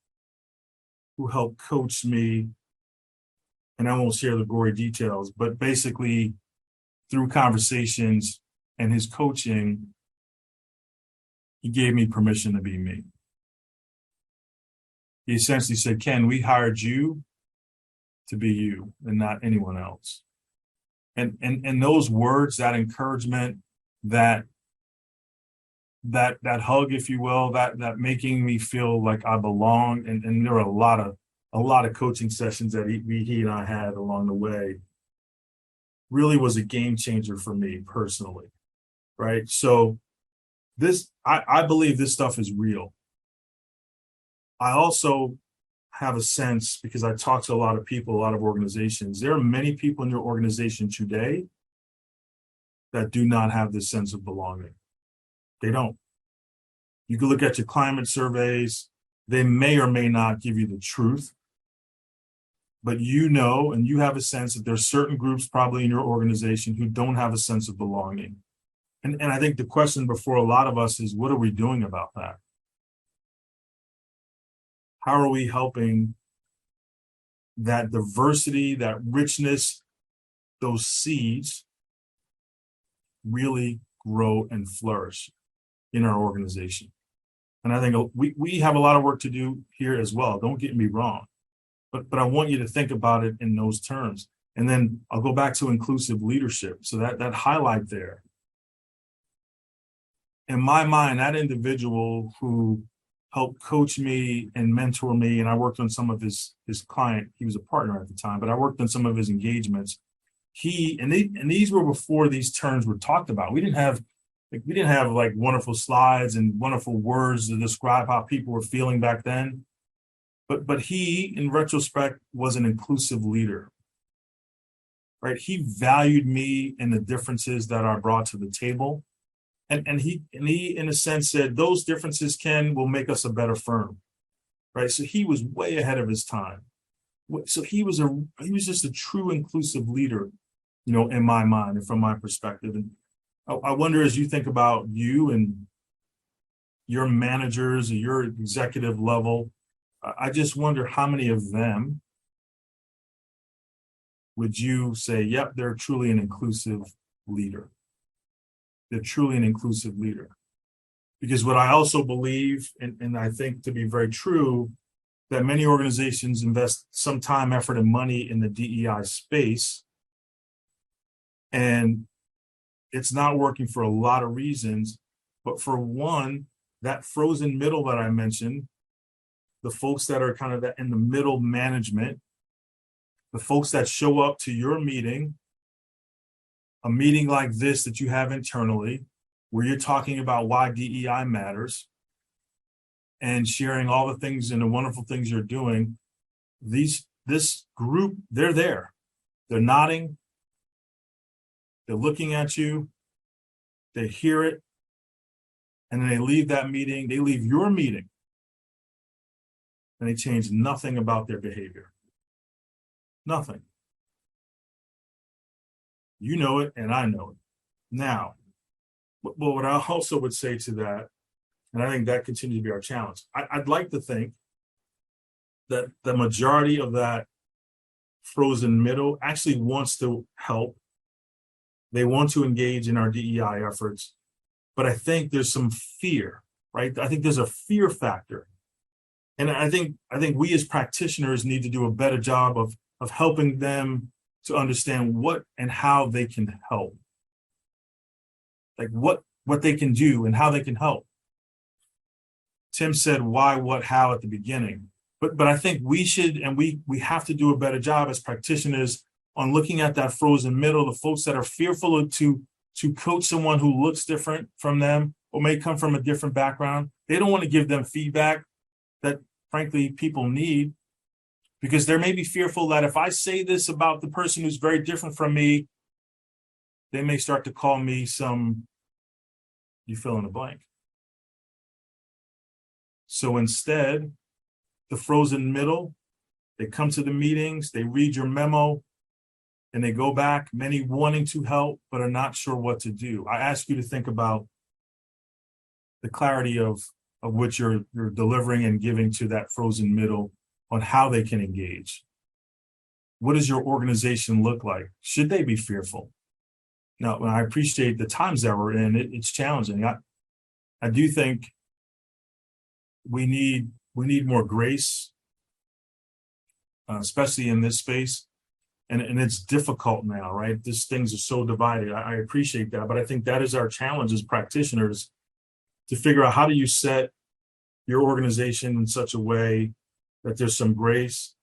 who helped coach me. And I won't share the gory details, but basically through conversations and his coaching, he gave me permission to be me. He essentially said, Ken, we hired you to be you and not anyone else. And those words, that encouragement, that hug, if you will, that making me feel like I belong. And there were a lot of coaching sessions that he and I had along the way, really was a game changer for me personally. Right. So I believe this stuff is real. I also have a sense, because I talk to a lot of people, a lot of organizations, there are many people in your organization today that do not have this sense of belonging. They don't. You can look at your climate surveys. They may or may not give you the truth, but and you have a sense that there's certain groups probably in your organization who don't have a sense of belonging. And I think the question before a lot of us is, what are we doing about that? How are we helping that diversity, that richness, those seeds really grow and flourish in our organization? And I think we have a lot of work to do here as well. Don't get me wrong. But I want you to think about it in those terms. And then I'll go back to inclusive leadership. So that highlight there. In my mind, that individual who helped coach me and mentor me, and I worked on some of his client, he was a partner at the time, but I worked on some of his engagements. These were before these terms were talked about. We didn't have like wonderful slides and wonderful words to describe how people were feeling back then. But he, in retrospect, was an inclusive leader. Right? He valued me and the differences that I brought to the table. And he, in a sense, said those differences will make us a better firm, right? So he was way ahead of his time. So he was just a true inclusive leader, in my mind and from my perspective. And I wonder, as you think about you and your managers or your executive level, I just wonder how many of them would you say, yep, they're truly an inclusive leader. They're truly an inclusive leader. Because what I also believe, and I think to be very true, that many organizations invest some time, effort, and money in the DEI space, and it's not working for a lot of reasons. But for one, that frozen middle that I mentioned, the folks that are kind of in the middle management, the folks that show up to your meeting, a meeting like this that you have internally, where you're talking about why DEI matters and sharing all the things and the wonderful things you're doing, this group, they're there. They're nodding. They're looking at you. They hear it. And then they leave that meeting. They leave your meeting. And they change nothing about their behavior. Nothing. You know it, and I know it. Now, what I also would say to that, and I think that continues to be our challenge, I'd like to think that the majority of that frozen middle actually wants to help. They want to engage in our DEI efforts, but I think there's some fear, right? I think there's a fear factor. And I think we as practitioners need to do a better job of helping them to understand what and how they can help. Like what they can do and how they can help. Tim said why, what, how at the beginning. But I think we should, and we have to do a better job as practitioners on looking at that frozen middle, the folks that are fearful to coach someone who looks different from them or may come from a different background. They don't want to give them feedback that, frankly, people need, because they may be fearful that if I say this about the person who's very different from me, they may start to call me some, you fill in the blank. So instead, the frozen middle, they come to the meetings, they read your memo, and they go back, many wanting to help, but are not sure what to do. I ask you to think about the clarity of what you're delivering and giving to that frozen middle on how they can engage. What does your organization look like? Should they be fearful? Now, I appreciate the times that we're in. It's challenging. I do think we need more grace, especially in this space. And it's difficult now, right? These things are so divided. I appreciate that. But I think that is our challenge as practitioners, to figure out how do you set your organization in such a way that there's some grace,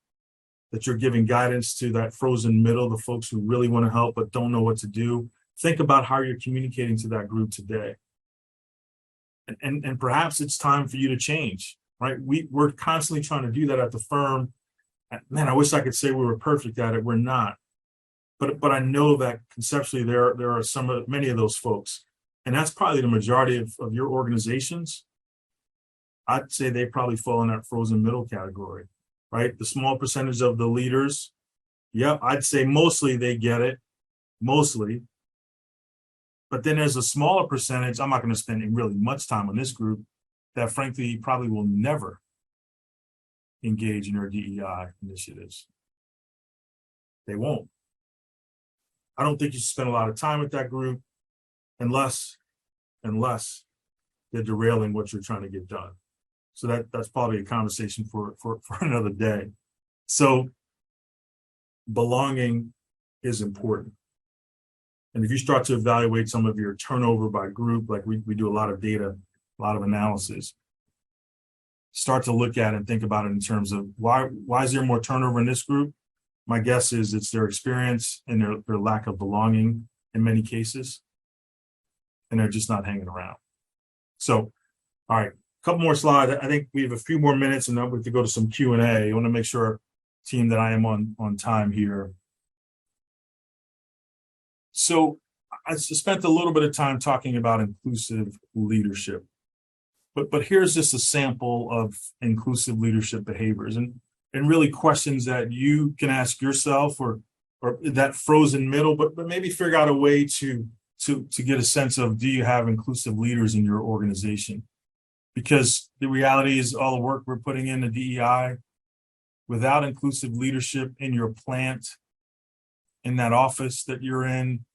that you're giving guidance to that frozen middle, the folks who really want to help but don't know what to do. Think about how you're communicating to that group today. And perhaps it's time for you to change, right? We're constantly trying to do that at the firm. Man, I wish I could say we were perfect at it. We're not. But I know that conceptually there are many of those folks. And that's probably the majority of your organizations. I'd say they probably fall in that frozen middle category, right? The small percentage of the leaders, yep, I'd say mostly they get it, mostly. But then there's a smaller percentage, I'm not going to spend really much time on this group, that frankly probably will never engage in our DEI initiatives. They won't. I don't think you should spend a lot of time with that group unless they're derailing what you're trying to get done. So that's probably a conversation for another day. So belonging is important. And if you start to evaluate some of your turnover by group, like we do a lot of data, a lot of analysis, start to look at and think about it in terms of why is there more turnover in this group? My guess is it's their experience and their lack of belonging in many cases, and they're just not hanging around. So, all right, a couple more slides. I think we have a few more minutes, and then we have to go to some Q&A. I want to make sure, team, that I am on time here. So I spent a little bit of time talking about inclusive leadership. But here's just a sample of inclusive leadership behaviors and really questions that you can ask yourself or that frozen middle, but maybe figure out a way to to get a sense of, do you have inclusive leaders in your organization? Because the reality is all the work we're putting into DEI, without inclusive leadership in your plant, in that office that you're in,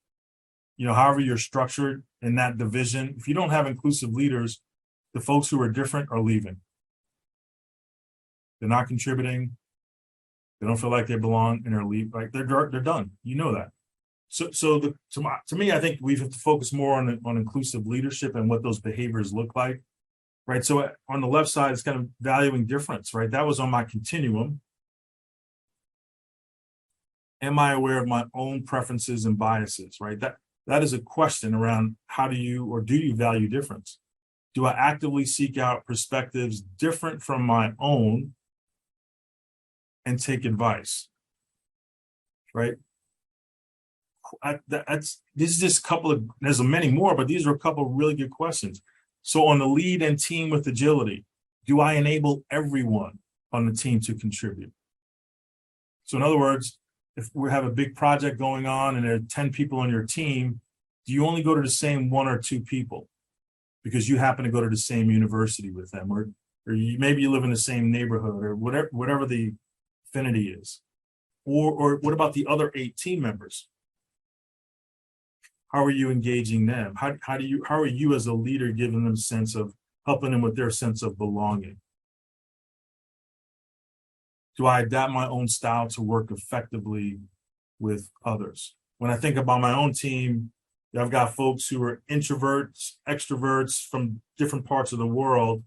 however you're structured in that division, if you don't have inclusive leaders, the folks who are different are leaving. They're not contributing. They don't feel like they belong, and they're leave. Like they're done. You know that. To me, I think we have to focus more on inclusive leadership and what those behaviors look like, right? So on the left side, it's kind of valuing difference, right? That was on my continuum. Am I aware of my own preferences and biases, right? That is a question around how do you value difference? Do I actively seek out perspectives different from my own and take advice, right? This is just a couple of, there's many more, but these are a couple of really good questions. So on the lead and team with agility, do I enable everyone on the team to contribute? So in other words, if we have a big project going on and there are 10 people on your team, do you only go to the same 1 or 2 people because you happen to go to the same university with them, or maybe you live in the same neighborhood, or whatever the affinity is? Or what about the other 8 team members? How are you engaging them? How are you as a leader giving them a sense of helping them with their sense of belonging? Do I adapt my own style to work effectively with others? When I think about my own team, I've got folks who are introverts, extroverts from different parts of the world.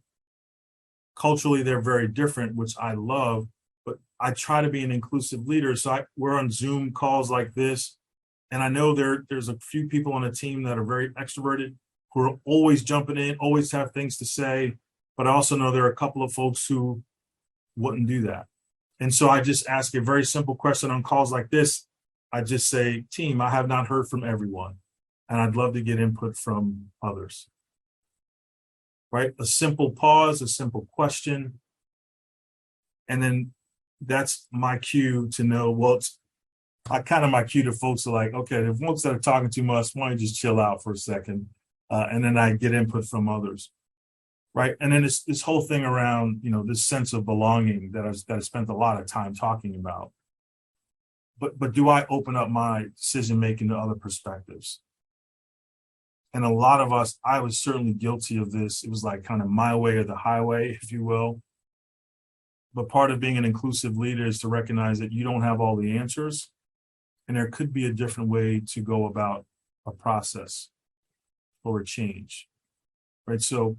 Culturally, they're very different, which I love, but I try to be an inclusive leader. So we're on Zoom calls like this, and I know there's a few people on the team that are very extroverted, who are always jumping in, always have things to say, but I also know there are a couple of folks who wouldn't do that. And so I just ask a very simple question on calls like this. I just say, team, I have not heard from everyone, and I'd love to get input from others. Right? A simple pause, a simple question. And then that's my cue to know, well, it's my cue to folks are like, okay, the folks that are talking too much, why don't you just chill out for a second? And then I get input from others. Right. And then this whole thing around, this sense of belonging that I spent a lot of time talking about. But do I open up my decision making to other perspectives? And a lot of us, I was certainly guilty of this. It was like kind of my way or the highway, if you will. But part of being an inclusive leader is to recognize that you don't have all the answers, and there could be a different way to go about a process or a change. Right. So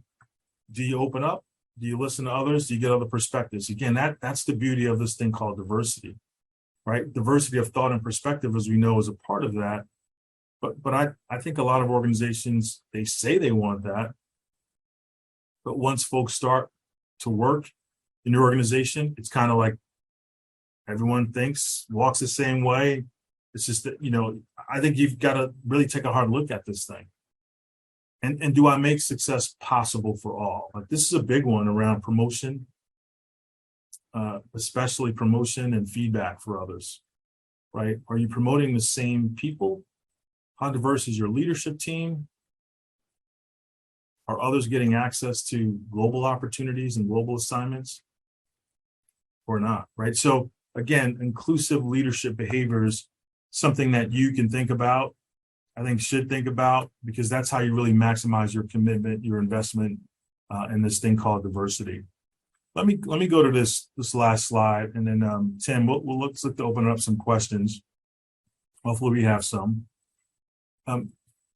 do you open up? Do you listen to others? Do you get other perspectives? Again, that's the beauty of this thing called diversity, right? Diversity of thought and perspective, as we know, is a part of that. But I think a lot of organizations, they say they want that. But once folks start to work in your organization, it's kind of like everyone walks the same way. It's just that, I think you've got to really take a hard look at this thing. And do I make success possible for all? Like, this is a big one around promotion, especially promotion and feedback for others, right? Are you promoting the same people? How diverse is your leadership team? Are others getting access to global opportunities and global assignments or not, right? So again, inclusive leadership behaviors, something that you can think about, I think should think about, because that's how you really maximize your commitment, your investment in this thing called diversity. Let me go to this last slide, and then Tim, let's look to open up some questions. Hopefully we have some.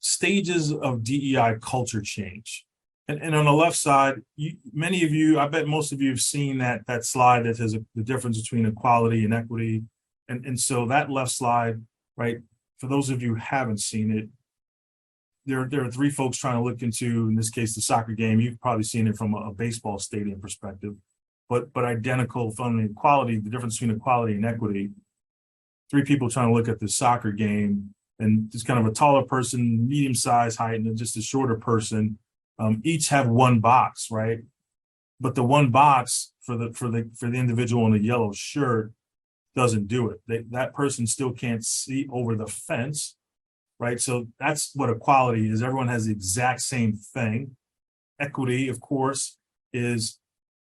Stages of DEI culture change. And on the left side, many of you, I bet most of you have seen that slide that has the difference between equality and equity. And so that left slide, right, for those of you who haven't seen it, there are 3 folks trying to look into, in this case, the soccer game. You've probably seen it from a baseball stadium perspective, but identical from equality, the difference between equality and equity. 3 people trying to look at the soccer game, and just kind of a taller person, medium-sized height, and then just a shorter person. Each have 1 box, right? But the 1 box for the individual in the yellow shirt doesn't do it. That person still can't see over the fence, right? So that's what equality is. Everyone has the exact same thing. Equity, of course, is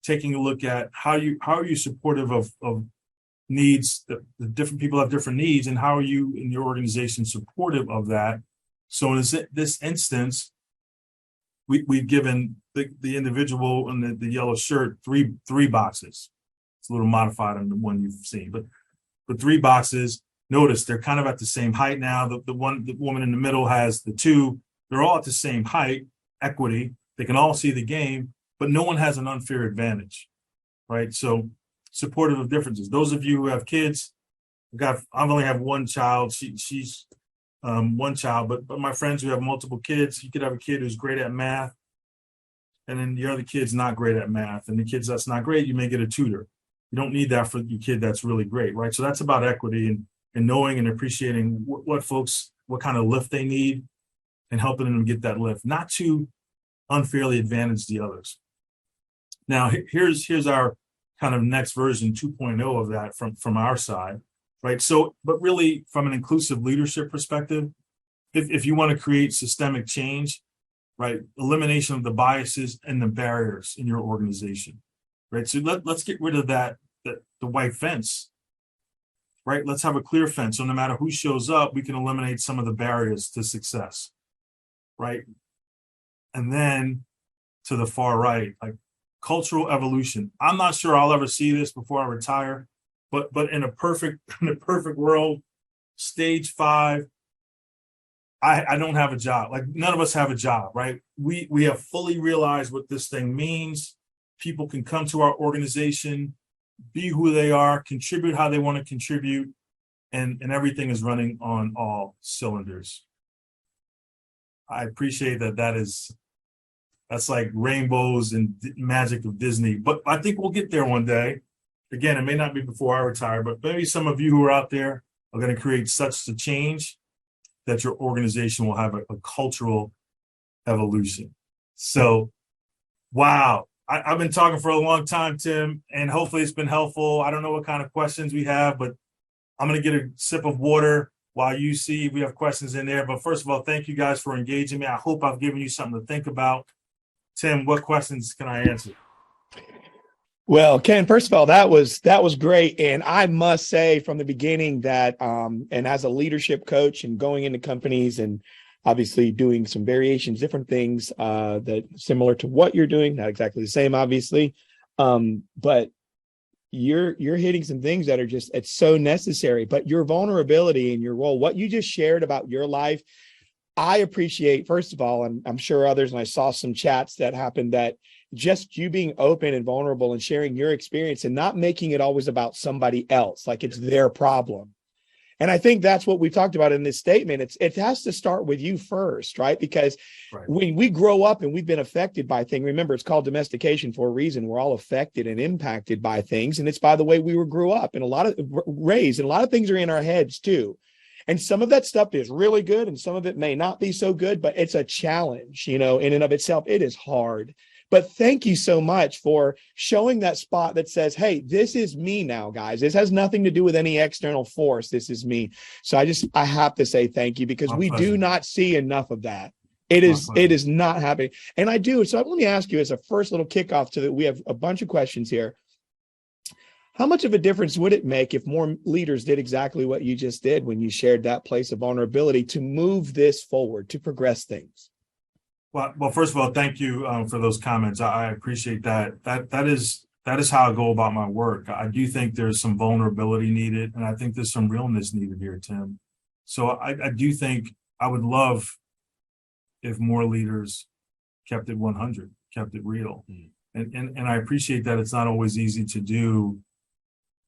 taking a look at how are you supportive of needs. The different people have different needs, and how are you in your organization supportive of that? So in this instance, we've given the individual in the yellow shirt three boxes. It's a little modified on the one you've seen, but 3 boxes. Notice they're kind of at the same height now. The woman in the middle has the 2. They're all at the same height. Equity. They can all see the game, but no one has an unfair advantage, right? So supportive of differences. Those of you who have kids, I only have one child. She's one child, but my friends who have multiple kids, you could have a kid who's great at math, and then the other kid's not great at math, and the kids that's not great, you may get a tutor. You don't need that for your kid that's really great, right? So that's about equity and knowing and appreciating what kind of lift they need and helping them get that lift, not to unfairly advantage the others. Now, here's our kind of next version 2.0 of that from our side, right? So, but really from an inclusive leadership perspective, if you want to create systemic change, right, elimination of the biases and the barriers in your organization, right? So let's get rid of the white fence, right? Let's have a clear fence. So no matter who shows up, we can eliminate some of the barriers to success, right? And then to the far right, like cultural evolution. I'm not sure I'll ever see this before I retire, but in a perfect world, stage 5, I don't have a job. Like none of us have a job, right? We have fully realized what this thing means. People can come to our organization, be who they are, contribute how they want to contribute, and everything is running on all cylinders. I appreciate that's like rainbows and magic of Disney, but I think we'll get there one day. Again, it may not be before I retire, but maybe some of you who are out there are going to create such a change that your organization will have a cultural evolution. So, wow. I've been talking for a long time, Tim, and hopefully it's been helpful. I don't know what kind of questions we have, but I'm going to get a sip of water while you see if we have questions in there. But first of all, thank you guys for engaging me. I hope I've given you something to think about. Tim, what questions can I answer? Well, Ken, first of all, that was great. And I must say from the beginning that, and as a leadership coach and going into companies and obviously doing some variations, different things that similar to what you're doing, not exactly the same, obviously. But you're hitting some things that are just, it's so necessary, but your vulnerability and your role, what you just shared about your life, I appreciate, first of all, and I'm sure others, and I saw some chats that happened, that just you being open and vulnerable and sharing your experience and not making it always about somebody else, like it's their problem. And I think that's what we talked about in this statement. It has to start with you first, right? Because when we grow up and we've been affected by things, remember, it's called domestication for a reason. We're all affected and impacted by things. And it's by the way we grew up and a lot of raised, and a lot of things are in our heads too. And some of that stuff is really good and some of it may not be so good, but it's a challenge, in and of itself. It is hard. But thank you so much for showing that spot that says, hey, this is me now, guys. This has nothing to do with any external force. This is me. So I have to say thank you, because we do not see enough of that. It is not happening. And I do. So let me ask you as a first little kickoff to that. We have a bunch of questions here. How much of a difference would it make if more leaders did exactly what you just did when you shared that place of vulnerability to move this forward, to progress things? Well, first of all, thank you for those comments. I appreciate that. That is how I go about my work. I do think there's some vulnerability needed, and I think there's some realness needed here, Tim. So I do think I would love if more leaders kept it 100, kept it real. And I appreciate that it's not always easy to do,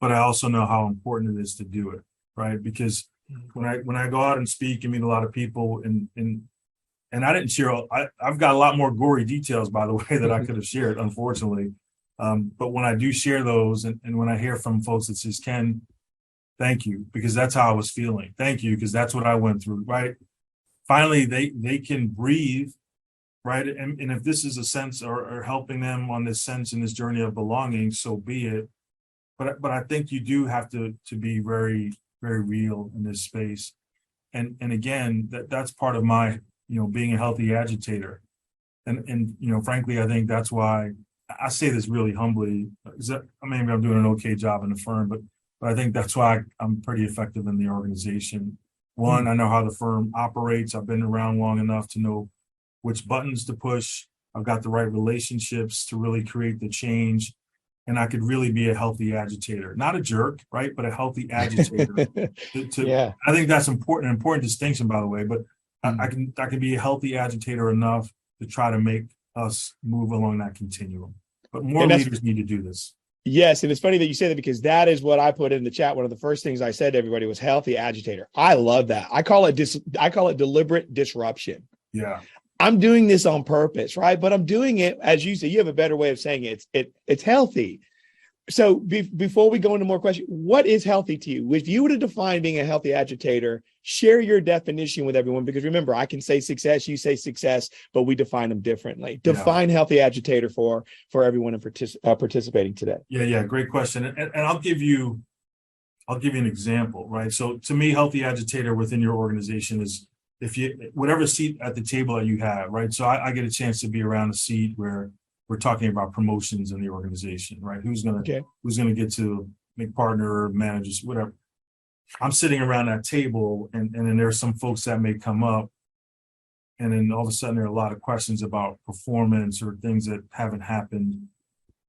but I also know how important it is to do it, right? Because when I go out and speak and meet a lot of people, and I didn't share, I've got a lot more gory details, by the way, that I could have shared, unfortunately. But when I do share those, and when I hear from folks that says, Ken, thank you, because that's how I was feeling. Thank you, because that's what I went through, right? Finally, they can breathe, right? And if this is a sense or helping them on this sense in this journey of belonging, so be it. But I think you do have to be very, very real in this space. And again, that's part of my, being a healthy agitator. And frankly, I think that's why I say this really humbly. Maybe I'm doing an okay job in the firm, but I think that's why I'm pretty effective in the organization. One, I know how the firm operates. I've been around long enough to know which buttons to push. I've got the right relationships to really create the change. And I could really be a healthy agitator, not a jerk, right? But a healthy agitator. Yeah. I think that's an important distinction, by the way, but I can be a healthy agitator enough to try to make us move along that continuum. But more leaders need to do this. Yes. And it's funny that you say that, because that is what I put in the chat. One of the first things I said to everybody was healthy agitator. I love that. I call it deliberate disruption. Yeah. I'm doing this on purpose, right? But I'm doing it, as you say, you have a better way of saying it. It's healthy. So before we go into more questions, what is healthy to you? If you were to define being a healthy agitator, share your definition with everyone, because remember, I can say success, you say success, but we define them differently. Define healthy agitator for everyone participating today. Yeah. Great question. And I'll give you an example, right? So to me, healthy agitator within your organization is whatever seat at the table that you have, right? So I get a chance to be around a seat where we're talking about promotions in the organization, right? Who's gonna get to make partner, managers, whatever. I'm sitting around that table, and then there are some folks that may come up, and then all of a sudden there are a lot of questions about performance or things that haven't happened.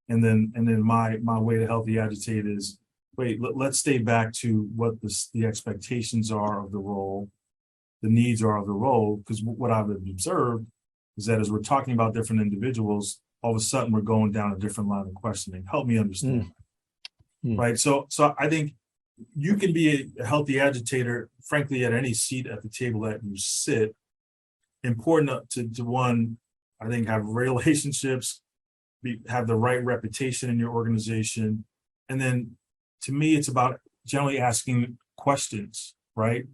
And then my way to healthy agitate is, wait, let's stay back to what the expectations are of the role, the needs are of the role, because what I've observed is that as we're talking about different individuals, all of a sudden we're going down a different line of questioning. Help me understand. Right. So I think you can be a healthy agitator, frankly, at any seat at the table that you sit. Important to one, I think, have relationships, have the right reputation in your organization. And then to me, it's about generally asking questions, right?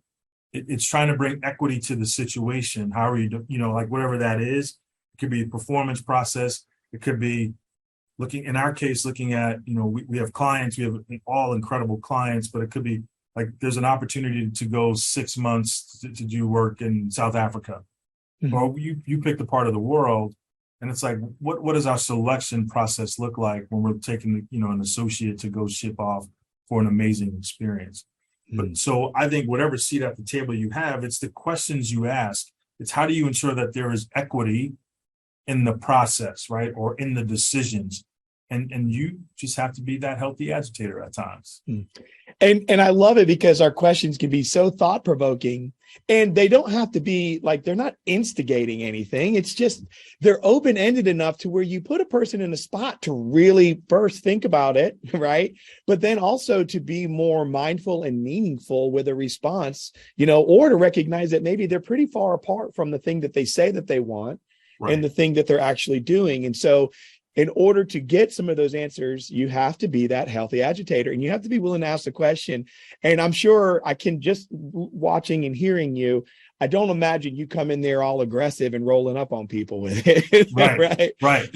It's trying to bring equity to the situation. How are you, like whatever that is. It could be a performance process. It could be looking at, we have clients, we have all incredible clients, but it could be like there's an opportunity to go 6 months to do work in South Africa. Or you pick the part of the world, and it's like, what does our selection process look like when we're taking, an associate to go ship off for an amazing experience? But so I think whatever seat at the table you have, it's the questions you ask. It's how do you ensure that there is equity in the process, right? Or in the decisions. And you just have to be that healthy agitator at times. And I love it, because our questions can be so thought-provoking, and they don't have to be like, they're not instigating anything. It's just, they're open-ended enough to where you put a person in a spot to really first think about it, right? But then also to be more mindful and meaningful with a response, or to recognize that maybe they're pretty far apart from the thing that they say that they want, right, and the thing that they're actually doing. And so in order to get some of those answers, you have to be that healthy agitator, and you have to be willing to ask the question. And I'm sure, I can just watching and hearing you, I don't imagine you come in there all aggressive and rolling up on people with it. Right.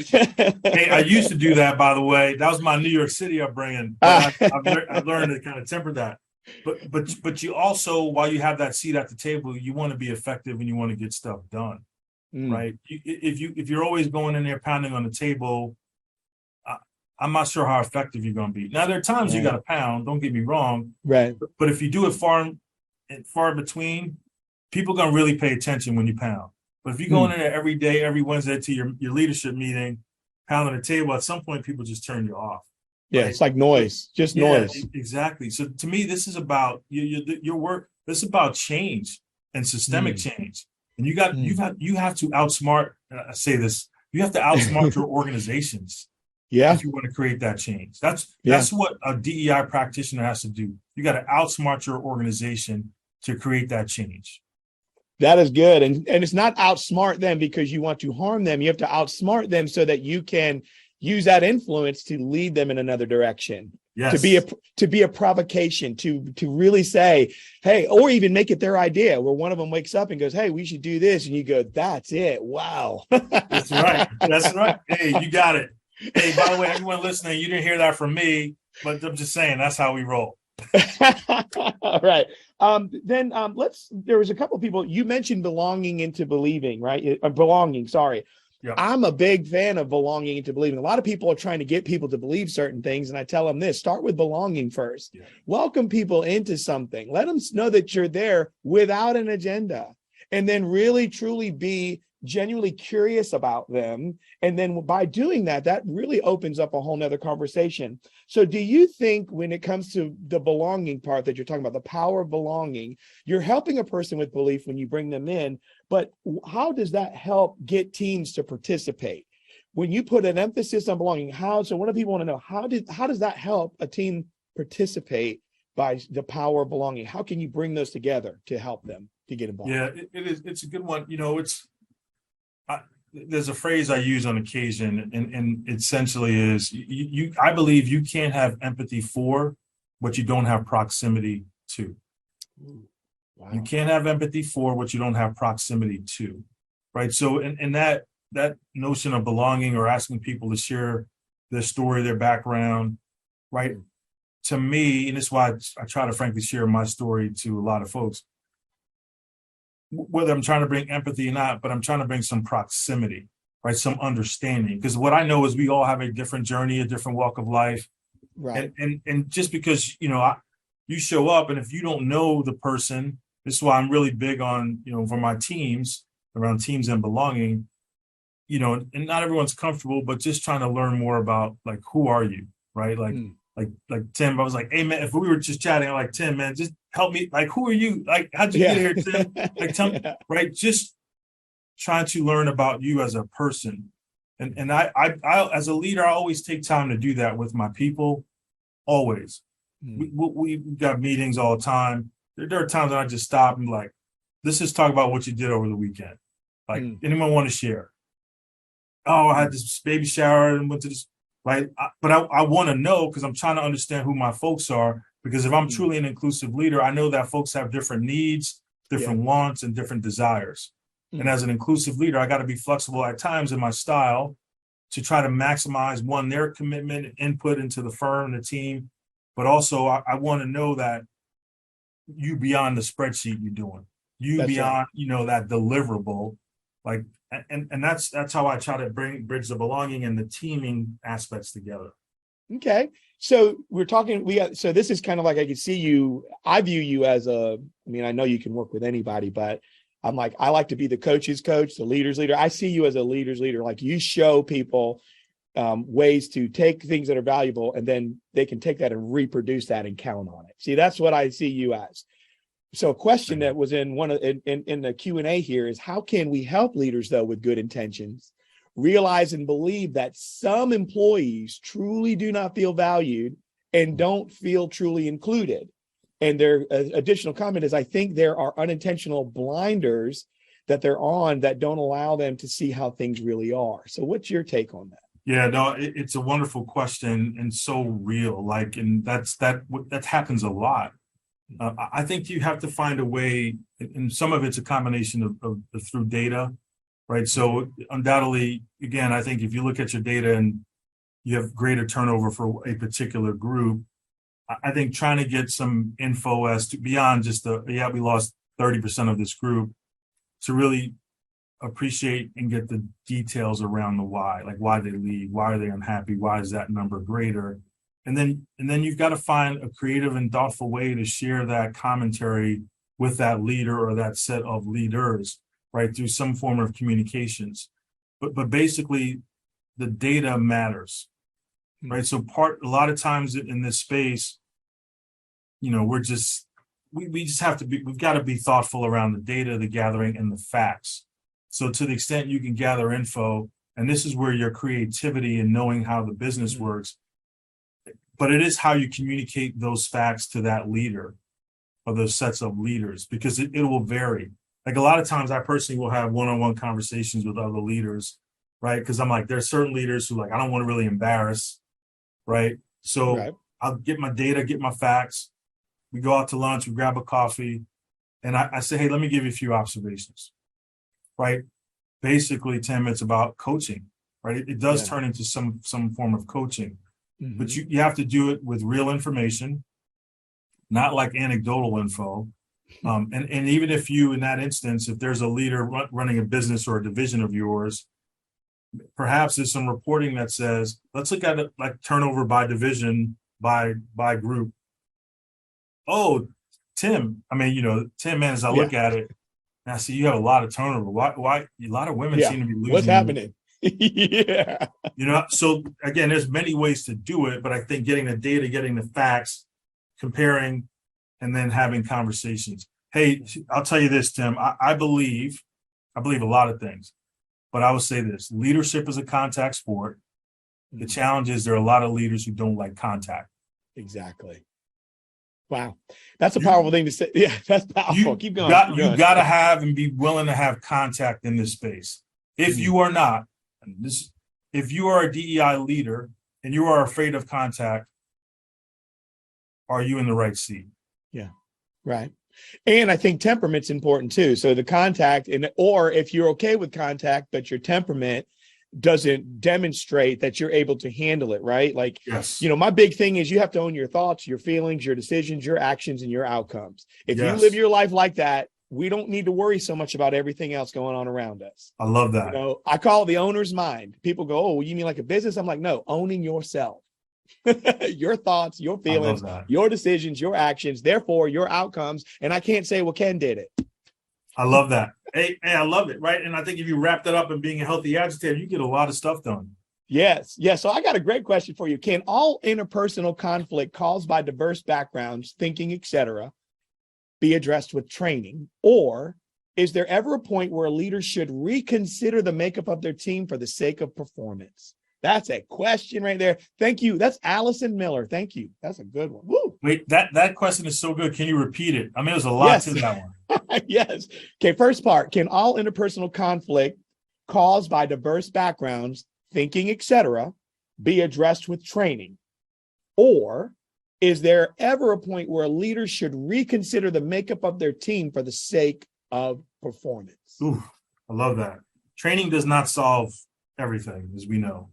Hey, I used to do that, by the way. That was my New York City upbringing. But I've learned to kind of temper that. But you also, while you have that seat at the table, you want to be effective and you want to get stuff done. Right. If you're always going in there pounding on the table, I'm not sure how effective you're going to be. Now, there are times you got to pound, don't get me wrong. Right. But if you do it far in between, people are going to really pay attention when you pound. But if you go in there every day, every Wednesday to your leadership meeting, pounding the table, at some point, people just turn you off. Yeah. Right? It's like noise, noise. Exactly. So to me, this is about your work. This is about change and systemic change. And you have to outsmart. I say this. You have to outsmart your organizations. Yeah. If you want to create that change, that's what a DEI practitioner has to do. You got to outsmart your organization to create that change. That is good, and it's not outsmart them because you want to harm them. You have to outsmart them so that you can use that influence to lead them in another direction. Yes. To be a provocation, to really say, hey, or even make it their idea, where one of them wakes up and goes, hey, we should do this. And you go, that's it. Wow. That's right. That's right. Hey, you got it. Hey, by the way, everyone listening, you didn't hear that from me, but I'm just saying that's how we roll. All right. There was a couple of people, you mentioned belonging into believing, right? Belonging, sorry. Yeah. I'm a big fan of belonging into believing. A lot of people are trying to get people to believe certain things. And I tell them this, start with belonging first. Yeah. Welcome people into something. Let them know that you're there without an agenda. And then really, truly be genuinely curious about them. And then by doing that, that really opens up a whole nother conversation. So do you think when it comes to the belonging part that you're talking about, the power of belonging, you're helping a person with belief when you bring them in, but how does that help get teams to participate? When you put an emphasis on belonging, so what do people want to know? How does that help a team participate by the power of belonging? How can you bring those together to help them to get involved? Yeah, it is. It's a good one. There's a phrase I use on occasion, and essentially is I believe you can't have empathy for what you don't have proximity to. Wow. You can't have empathy for what you don't have proximity to, right? So, and that notion of belonging or asking people to share their story, their background, right? To me, and it's why I try to frankly share my story to a lot of folks, whether I'm trying to bring empathy or not, but I'm trying to bring some proximity, right? Some understanding. Because what I know is we all have a different journey, a different walk of life. Right. And just because, you show up and if you don't know the person, this is why I'm really big on, for my teams, around teams and belonging, and not everyone's comfortable, but just trying to learn more about like, who are you, right? Like Tim, I was like, hey man, if we were just chatting, I'm like, Tim, man, just help me. Like, who are you? Like, how'd you get here, Tim? Like, tell me, right? Just trying to learn about you as a person. And I as a leader, I always take time to do that with my people. Always. We got meetings all the time. There are times when I just stop and like, let's just talk about what you did over the weekend. Like, anyone want to share? Oh, I had this baby shower and went to this. Right. But I want to know because I'm trying to understand who my folks are, because if I'm truly an inclusive leader, I know that folks have different needs, different wants, and different desires. And as an inclusive leader, I got to be flexible at times in my style to try to maximize their commitment, input into the firm, the team. But also I want to know that you beyond the spreadsheet you're doing, that's beyond, right. That deliverable, like. And that's how I try to bridge the belonging and the teaming aspects together. Okay. So so this is kind of like, I can see you, I view you as I know you can work with anybody, but I'm like, I like to be the coach's coach, the leader's leader. I see you as a leader's leader. Like you show people ways to take things that are valuable and then they can take that and reproduce that and count on it. See, that's what I see you as. So a question that was in in the Q&A here is, how can we help leaders though with good intentions realize and believe that some employees truly do not feel valued and don't feel truly included? And their additional comment is, I think there are unintentional blinders that they're on that don't allow them to see how things really are. So what's your take on that? Yeah, no, it's a wonderful question and so real. Like, and that happens a lot. I think you have to find a way, and some of it's a combination of through data, right? So undoubtedly, again, I think if you look at your data and you have greater turnover for a particular group, I think trying to get some info as to beyond just we lost 30% of this group, to really appreciate and get the details around the why, like why they leave, why are they unhappy, why is that number greater? And then you've got to find a creative and thoughtful way to share that commentary with that leader or that set of leaders, right, through some form of communications. But basically, the data matters, right? So a lot of times in this space, we've got to be thoughtful around the data, the gathering, and the facts. So to the extent you can gather info, and this is where your creativity and knowing how the business works, but it is how you communicate those facts to that leader or those sets of leaders, because it will vary. Like a lot of times I personally will have one-on-one conversations with other leaders, right? Because I'm like, there are certain leaders who like, I don't want to really embarrass, right? So I'll get my data, get my facts. We go out to lunch, we grab a coffee, and I say, hey, let me give you a few observations, right? Basically, Tim, it's about coaching, right? It does turn into some form of coaching. But you have to do it with real information, not like anecdotal info, And even if you, in that instance, if there's a leader running a business or a division of yours, perhaps there's some reporting that says, let's look at it like turnover by division, by group. Oh, Tim, Tim, man, as I look at it, and I see you have a lot of turnover. Why a lot of women seem to be losing. What's happening? Yeah. So again, there's many ways to do it, but I think getting the data, getting the facts, comparing, and then having conversations. Hey, I'll tell you this, Tim, I believe a lot of things, but I will say this: leadership is a contact sport. The challenge is there are a lot of leaders who don't like contact. Exactly. Wow. That's a powerful thing to say. Yeah, that's powerful. Keep going. You got to have and be willing to have contact in this space. If you are not, if you are a DEI leader and you are afraid of contact, are you in the right seat? Yeah, right. And I think temperament's important too. So the contact, or if you're okay with contact, but your temperament doesn't demonstrate that you're able to handle it, right? Like, yes. My big thing is you have to own your thoughts, your feelings, your decisions, your actions, and your outcomes. If you live your life like that, we don't need to worry so much about everything else going on around us. I love that. I call it the owner's mind. People go, oh, you mean like a business? I'm like, no, owning yourself. Your thoughts, your feelings, your decisions, your actions, therefore your outcomes. And I can't say, well, Ken did it. I love that. Hey, I love it, right? And I think if you wrap that up in being a healthy agitator, you get a lot of stuff done. Yes. So I got a great question for you. Can all interpersonal conflict caused by diverse backgrounds, thinking, etc., be addressed with training? Or is there ever a point where a leader should reconsider the makeup of their team for the sake of performance? That's a question right there. Thank you. That's Allison Miller. Thank you. That's a good one. Woo. Wait, that question is so good. Can you repeat it? There's a lot to that one. Yes. Okay, first part. Can all interpersonal conflict caused by diverse backgrounds, thinking, etc., be addressed with training? Or is there ever a point where a leader should reconsider the makeup of their team for the sake of performance? Ooh, I love that. Training does not solve everything, as we know,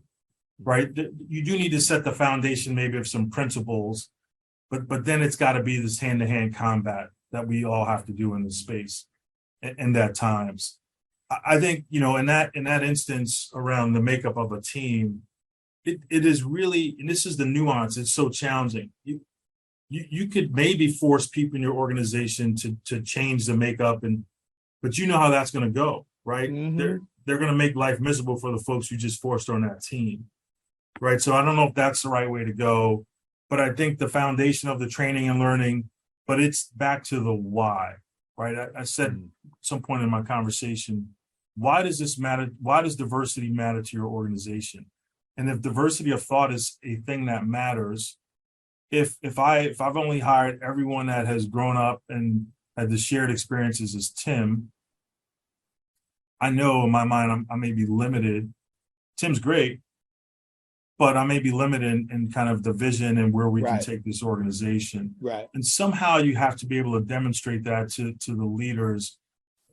right? You do need to set the foundation maybe of some principles, but then it's got to be this hand-to-hand combat that we all have to do in this space and at times. I think, in that instance around the makeup of a team, it is really, and this is the nuance, it's so challenging. You could maybe force people in your organization to change the makeup, but you know how that's going to go, right? Mm-hmm. They're going to make life miserable for the folks you just forced on that team, right? So I don't know if that's the right way to go, but I think the foundation of the training and learning, but it's back to the why, right? I said at some point in my conversation, why does this matter? Why does diversity matter to your organization? And if diversity of thought is a thing that matters, if I've only hired everyone that has grown up and had the shared experiences as Tim, I know in my mind I may be limited. Tim's great, but I may be limited in kind of the vision and where we can take this organization. Right. And somehow you have to be able to demonstrate that to the leaders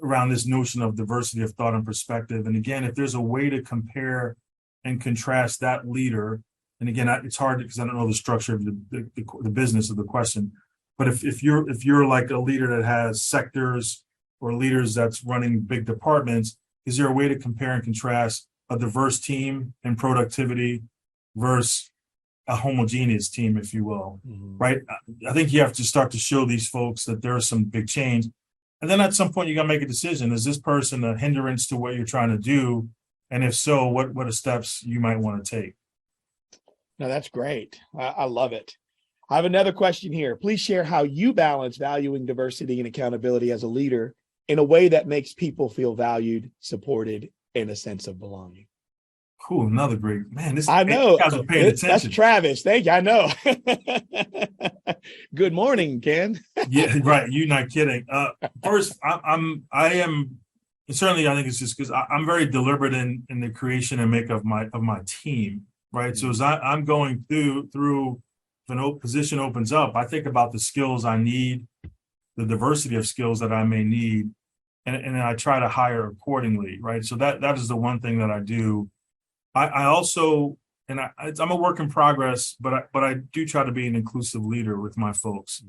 around this notion of diversity of thought and perspective. And again, if there's a way to compare and contrast that leader, and again, it's hard because I don't know the structure of the business of the question, but if you're like a leader that has sectors or leaders that's running big departments, is there a way to compare and contrast a diverse team in productivity versus a homogeneous team, if you will, right? I think you have to start to show these folks that there is some big change. And then at some point, you got to make a decision. Is this person a hindrance to what you're trying to do? And if so, what are steps you might want to take? No, that's great. I love it. I have another question here. Please share how you balance valuing diversity and accountability as a leader in a way that makes people feel valued, supported, and a sense of belonging. Cool. Another great, man. I know. You guys are paying attention. That's Travis. Thank you. I know. Good morning, Ken. Yeah, right. You're not kidding. First, I am certainly, I think it's just because I'm very deliberate in the creation and makeup of my team, right? So as I'm going through if a position opens up, I think about the skills I need, the diversity of skills that I may need, and I try to hire accordingly, right? So that is the one thing that I do. I also, and I'm a work in progress, but I do try to be an inclusive leader with my folks,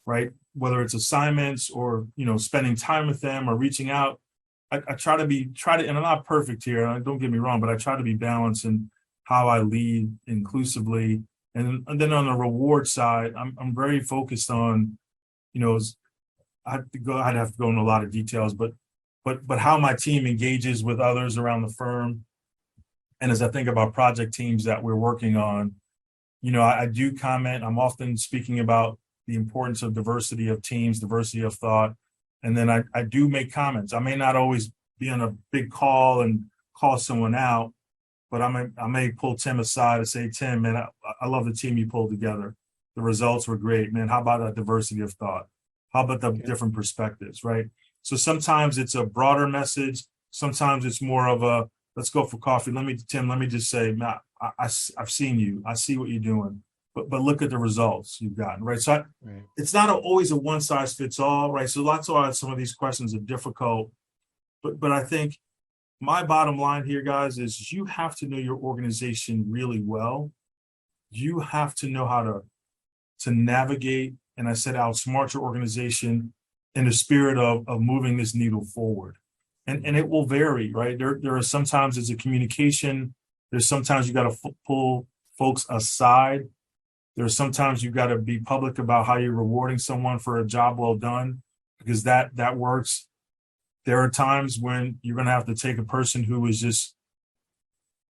right? whether it's assignments or, spending time with them or reaching out, I try to, and I'm not perfect here, don't get me wrong, but I try to be balanced in how I lead inclusively. And then on the reward side, I'm very focused on, I'd have to go into a lot of details, but how my team engages with others around the firm. And as I think about project teams that we're working on, I do comment. I'm often speaking about the importance of diversity of teams, diversity of thought. And then I do make comments. I may not always be on a big call and call someone out, but I may pull Tim aside and say, Tim, man, I love the team you pulled together. The results were great, man. How about that diversity of thought? How about the different perspectives, right? So sometimes it's a broader message. Sometimes it's more of a, let's go for coffee. Tim, let me just say, Matt, I've seen you. I see what you're doing. But look at the results you've gotten, right? So It's not always a one size fits all, right? So that's why some of these questions are difficult. But I think my bottom line here, guys, is you have to know your organization really well. You have to know how to navigate, and I said outsmart your organization in the spirit of moving this needle forward. And it will vary, right? There are sometimes it's a communication. There's sometimes you got to pull folks aside. There's sometimes you've got to be public about how you're rewarding someone for a job well done, because that works. There are times when you're going to have to take a person who is just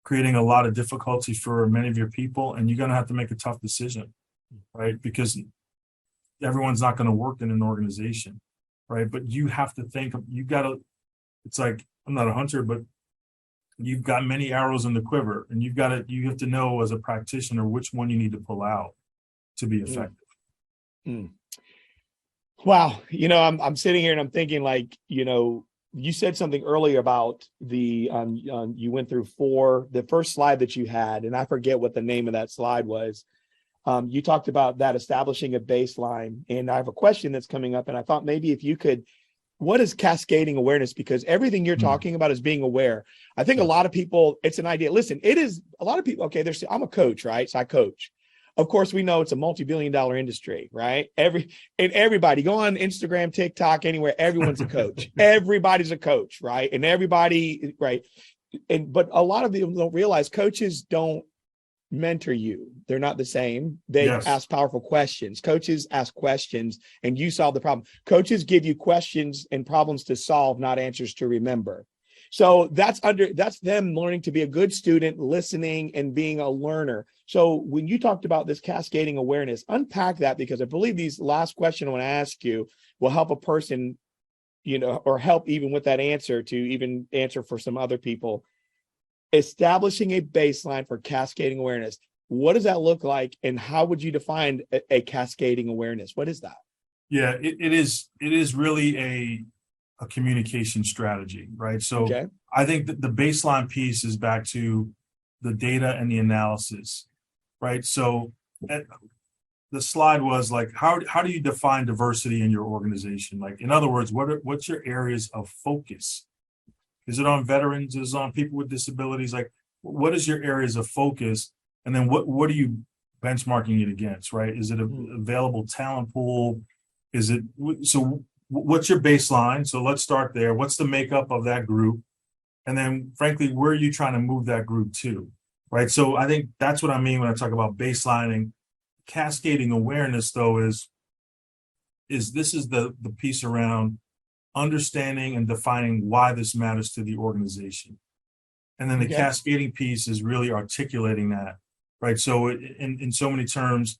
creating a lot of difficulty for many of your people, and you're going to have to make a tough decision, right? Because everyone's not going to work in an organization, right? But you have to think, it's like, I'm not a hunter, but you've got many arrows in the quiver, and you have to know as a practitioner which one you need to pull out to be effective. Wow. I'm sitting here and I'm thinking, like, you said something earlier about you went through the first slide that you had, and I forget what the name of that slide was. You talked about that establishing a baseline, and I have a question that's coming up, and I thought maybe if you could, what is cascading awareness? Because everything you're talking about is being aware. I think a lot of people, it's an idea. Listen, it is a lot of people. Okay. I'm a coach, right? So I coach. Of course, we know it's a multi-billion-dollar industry, right? Everybody go on Instagram, TikTok, anywhere. Everyone's a coach. Everybody's a coach, right? And everybody, right? But a lot of people don't realize coaches don't mentor you. They're not the same. They ask powerful questions. Coaches ask questions and you solve the problem. Coaches give you questions and problems to solve, not answers to remember. So that's them learning to be a good student, listening and being a learner. So when you talked about this cascading awareness, unpack that, because I believe these last question I want to ask you will help a person, or help even with that answer to even answer for some other people. Establishing a baseline for cascading awareness. What does that look like, and how would you define a cascading awareness? What is that? Yeah, it is really a communication strategy, right? So I think that the baseline piece is back to the data and the analysis, right? So the slide was like, how do you define diversity in your organization? Like, in other words, what's your areas of focus? Is it on veterans? Is it on people with disabilities? Like, what is your areas of focus? And then what are you benchmarking it against, right? Is it an available talent pool? So what's your baseline? So let's start there. What's the makeup of that group? And then, frankly, where are you trying to move that group to, right? So I think that's what I mean when I talk about baselining. Cascading awareness, though, is this is the piece around understanding and defining why this matters to the organization. And then the cascading piece is really articulating that, right? So in so many terms,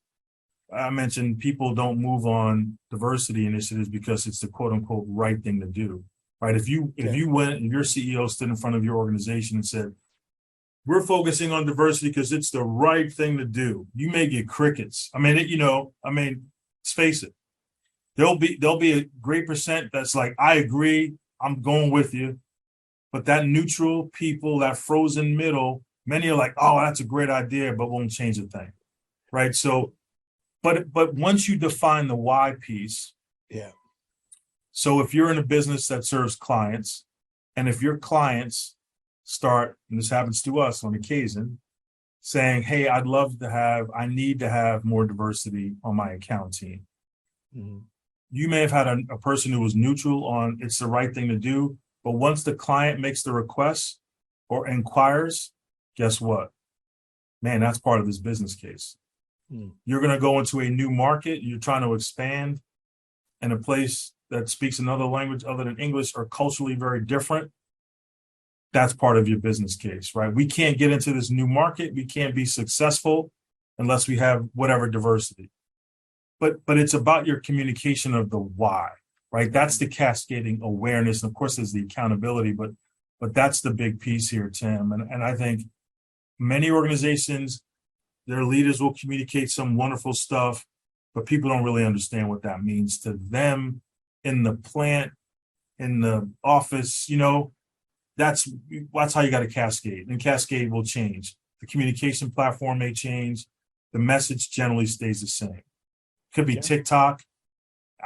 I mentioned people don't move on diversity initiatives because it's the quote unquote right thing to do, right? If your CEO stood in front of your organization and said, we're focusing on diversity because it's the right thing to do, you may get crickets. Let's face it. There'll be a great percent that's like, I agree, I'm going with you. But that neutral people, that frozen middle, many are like, oh, that's a great idea, but won't change a thing, right? So, but once you define the why piece, so if you're in a business that serves clients, and if your clients start, and this happens to us on occasion, saying, hey, I need to have more diversity on my account team. you may have had a person who was neutral on it's the right thing to do, but once the client makes the request or inquires, guess what? Man, that's part of this business case. You're going to go into a new market. You're trying to expand in a place that speaks another language other than English or culturally very different. That's part of your business case, right? We can't get into this new market. We can't be successful unless we have whatever diversity. But it's about your communication of the why, right? That's the cascading awareness. And of course, there's the accountability, but that's the big piece here, Tim. And I think many organizations, their leaders will communicate some wonderful stuff, but people don't really understand what that means to them in the plant, in the office. That's how you got to cascade, and cascade will change. The communication platform may change. The message generally stays the same. Could be TikTok,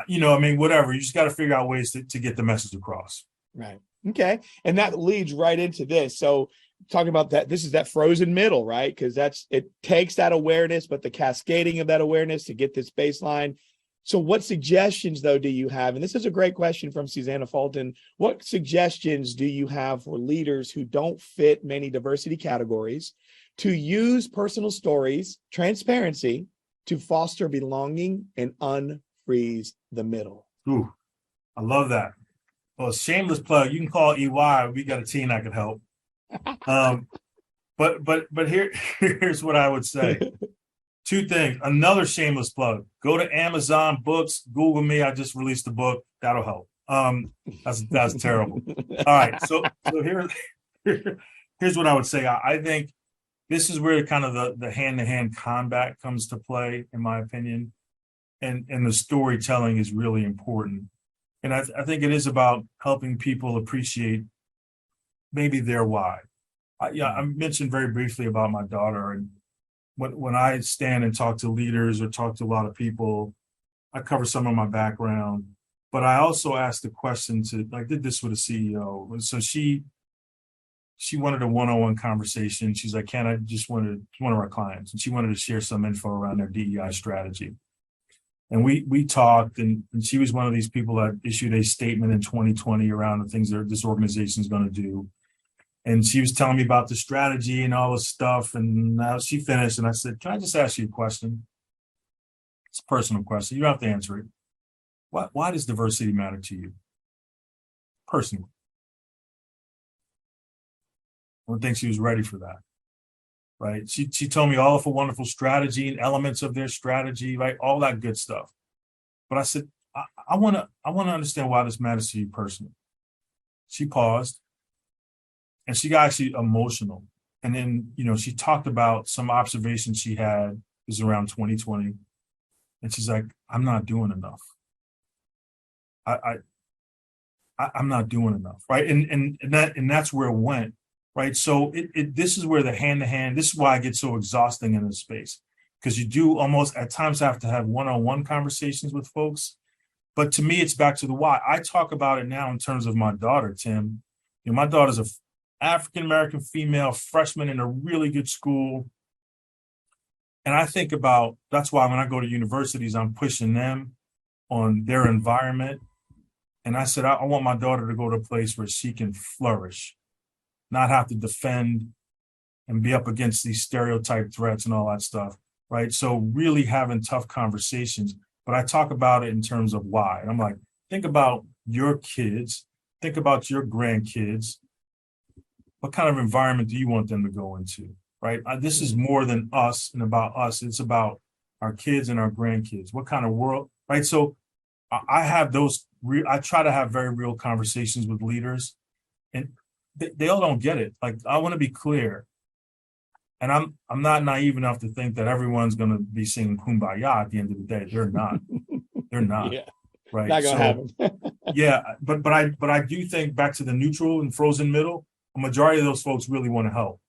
whatever. You just got to figure out ways to get the message across. Right. Okay. And that leads right into this. So talking about that, this is that frozen middle, right? Because it takes that awareness, but the cascading of that awareness to get this baseline. So what suggestions, though, do you have? And this is a great question from Susanna Fulton. What suggestions do you have for leaders who don't fit many diversity categories to use personal stories, transparency, to foster belonging and unfreeze the middle? Ooh, I love that. Well, shameless plug. You can call EY. We got a team that could help. But here's what I would say. Two things. Another shameless plug. Go to Amazon Books. Google me. I just released a book. That'll help. That's terrible. All right. So here's what I would say. I think this is where kind of the hand-to-hand combat comes to play, in my opinion, and the storytelling is really important. And I think it is about helping people appreciate maybe their why. I mentioned very briefly about my daughter, and when I stand and talk to leaders or talk to a lot of people, I cover some of my background, but I also asked the question I did this with a CEO. And so she wanted a one-on-one conversation. She's like, Ken, I just wanted one of our clients, and she wanted to share some info around their DEI strategy. And we talked, and she was one of these people that issued a statement in 2020 around the things that this organization is going to do. And she was telling me about the strategy and all this stuff. And now she finished, and I said, can I just ask you a question? It's a personal question. You don't have to answer it. Why does diversity matter to you? Personally. I don't think she was ready for that. Right. She told me all of a wonderful strategy and elements of their strategy, right? All that good stuff. But I said, I want to understand why this matters to you personally. She paused, and she got actually emotional. And then, she talked about some observations she had. It was around 2020. And she's like, I'm not doing enough. I'm not doing enough. Right. And that's where it went. Right. So this is where the hand-to-hand, this is why I get so exhausting in this space, because you do almost at times have to have one-on-one conversations with folks. But to me, it's back to the why. I talk about it now in terms of my daughter, Tim. My daughter's an African-American female freshman in a really good school. And I think about, that's why when I go to universities, I'm pushing them on their environment. And I said, I want my daughter to go to a place where she can flourish, not have to defend and be up against these stereotype threats and all that stuff, right? So really having tough conversations, but I talk about it in terms of why. And I'm like, think about your kids, think about your grandkids. What kind of environment do you want them to go into, right? This is more than us and about us. It's about our kids and our grandkids. What kind of world, right? So I have I try to have very real conversations with leaders, and they all don't get it. Like, I want to be clear, and I'm not naive enough to think that everyone's going to be singing Kumbaya at the end of the day. They're not. They're not. Yeah. Right. Not gonna happen. Yeah, but I do think back to the neutral and frozen middle. A majority of those folks really want to help.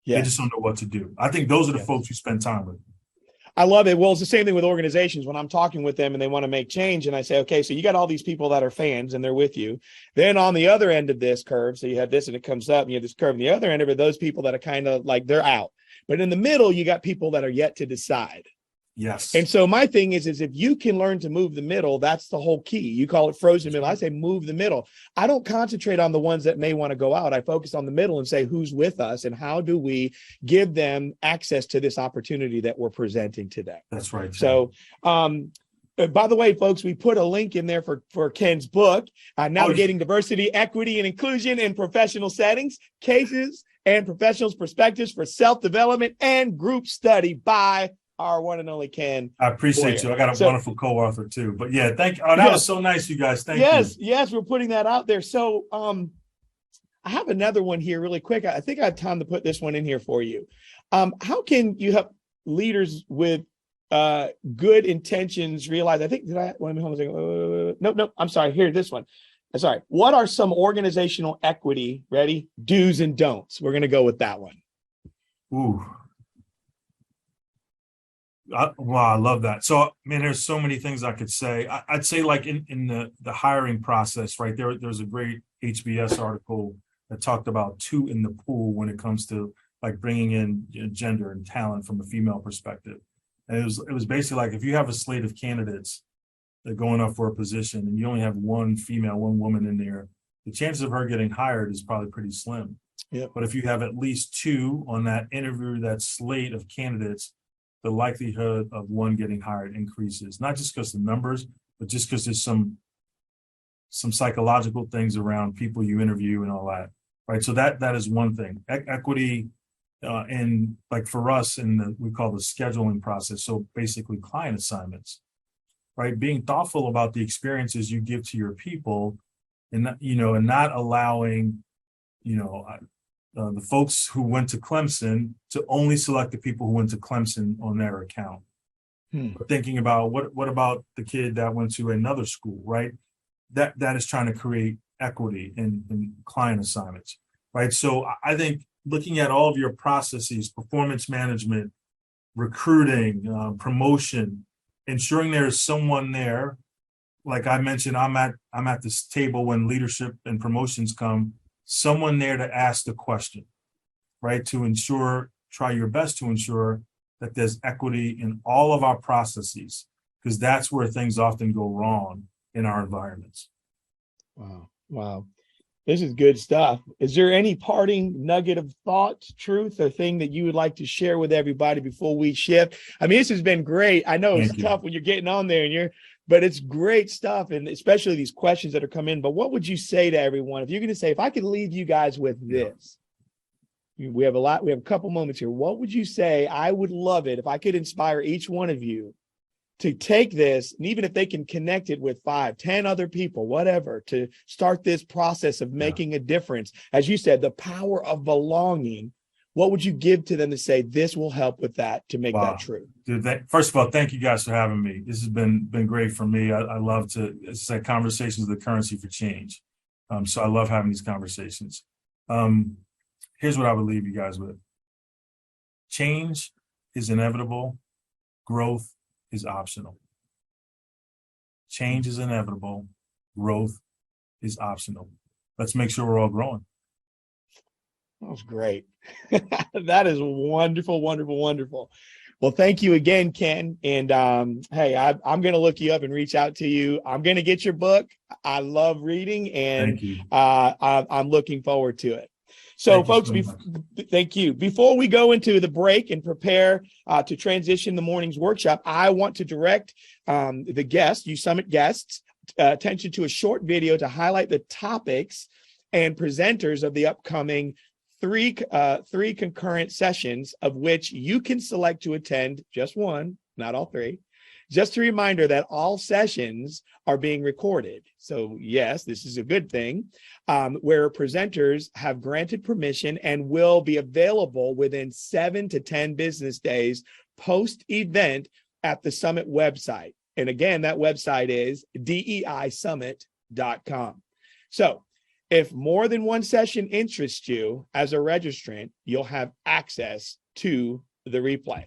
Yeah. They just don't know what to do. I think those are the folks you spend time with. I love it. Well, it's the same thing with organizations. When I'm talking with them and they want to make change, and I say, okay, so you got all these people that are fans and they're with you. Then on the other end of this curve, so you have this and it comes up and you have this curve. And the other end of it, those people that are kind of like they're out. But in the middle, you got people that are yet to decide. Yes. And so my thing is if you can learn to move the middle, that's the whole key. You call it frozen middle. I say move the middle. I don't concentrate on the ones that may want to go out. I focus on the middle and say, who's with us and how do we give them access to this opportunity that we're presenting today? That's right. So, by the way, folks, we put a link in there for Ken's book, Navigating Diversity, Equity, and Inclusion in Professional Settings, Cases and Professionals' Perspectives for Self-Development and Group Study by our one and only Ken. I appreciate Bouyer. you. I got a wonderful co-author too. But yeah, thank you. Oh, that was so nice, you guys. Thank you. Yes, we're putting that out there. So I have another one here really quick. I think I have time to put this one in here for you. How can you help leaders with good intentions realize? I think no, I'm sorry. Here, this one. I'm sorry. What are some organizational equity, ready, do's and don'ts? We're going to go with that one. Ooh. Wow, I love that. So, there's so many things I could say. I'd say like in the hiring process, right? There's a great HBS article that talked about two in the pool when it comes to like bringing in gender and talent from a female perspective. And it was basically like if you have a slate of candidates that are going up for a position and you only have one female, one woman in there, the chances of her getting hired is probably pretty slim. Yeah. But if you have at least two on that interview, that slate of candidates, the likelihood of one getting hired increases, not just because of the numbers, but just because there's some psychological things around people you interview and all that, right? So that is one thing. Equity in like for us we call the scheduling process. So basically client assignments, right? Being thoughtful about the experiences you give to your people and not allowing, the folks who went to Clemson to only select the people who went to Clemson on their account. But thinking about what about the kid that went to another school, right? That is trying to create equity in client assignments, right? So I think looking at all of your processes, performance management, recruiting, promotion, ensuring there is someone there. Like I mentioned, I'm at this table when leadership and promotions come. Someone there to ask the question, right? To try your best to ensure that there's equity in all of our processes, because that's where things often go wrong in our environments. Wow. This is good stuff. Is there any parting nugget of thought, truth, or thing that you would like to share with everybody before we shift? This has been great. I know it's tough when you're getting on there but it's great stuff, and especially these questions that are coming in. But what would you say to everyone if you're going to say, if I could leave you guys with this? We have a couple moments here. What would you say? I would love it if I could inspire each one of you to take this, and even if they can connect it with 5, 10 other people, whatever, to start this process of making a difference. As you said, the power of belonging. What would you give to them to say this will help with that, to make that true? Dude, first of all, thank you guys for having me. This has been great for me. I love to, as I said, conversations are the currency for change. So I love having these conversations. Here's what I would leave you guys with. Change is inevitable. Growth is optional. Change is inevitable. Growth is optional. Let's make sure we're all growing. That was great. That is wonderful, wonderful, wonderful. Well, thank you again, Ken. And hey, I'm going to look you up and reach out to you. I'm going to get your book. I love reading, and I'm looking forward to it. So, folks, thank you. Before we go into the break and prepare to transition the morning's workshop, I want to direct the guests, you Summit guests, attention to a short video to highlight the topics and presenters of the upcoming three concurrent sessions, of which you can select to attend just one, not all three. Just a reminder that all sessions are being recorded. So yes, this is a good thing, where presenters have granted permission and will be available within 7 to 10 business days post-event at the Summit website. And again, that website is DEIsummit.com. So if more than one session interests you as a registrant, you'll have access to the replay.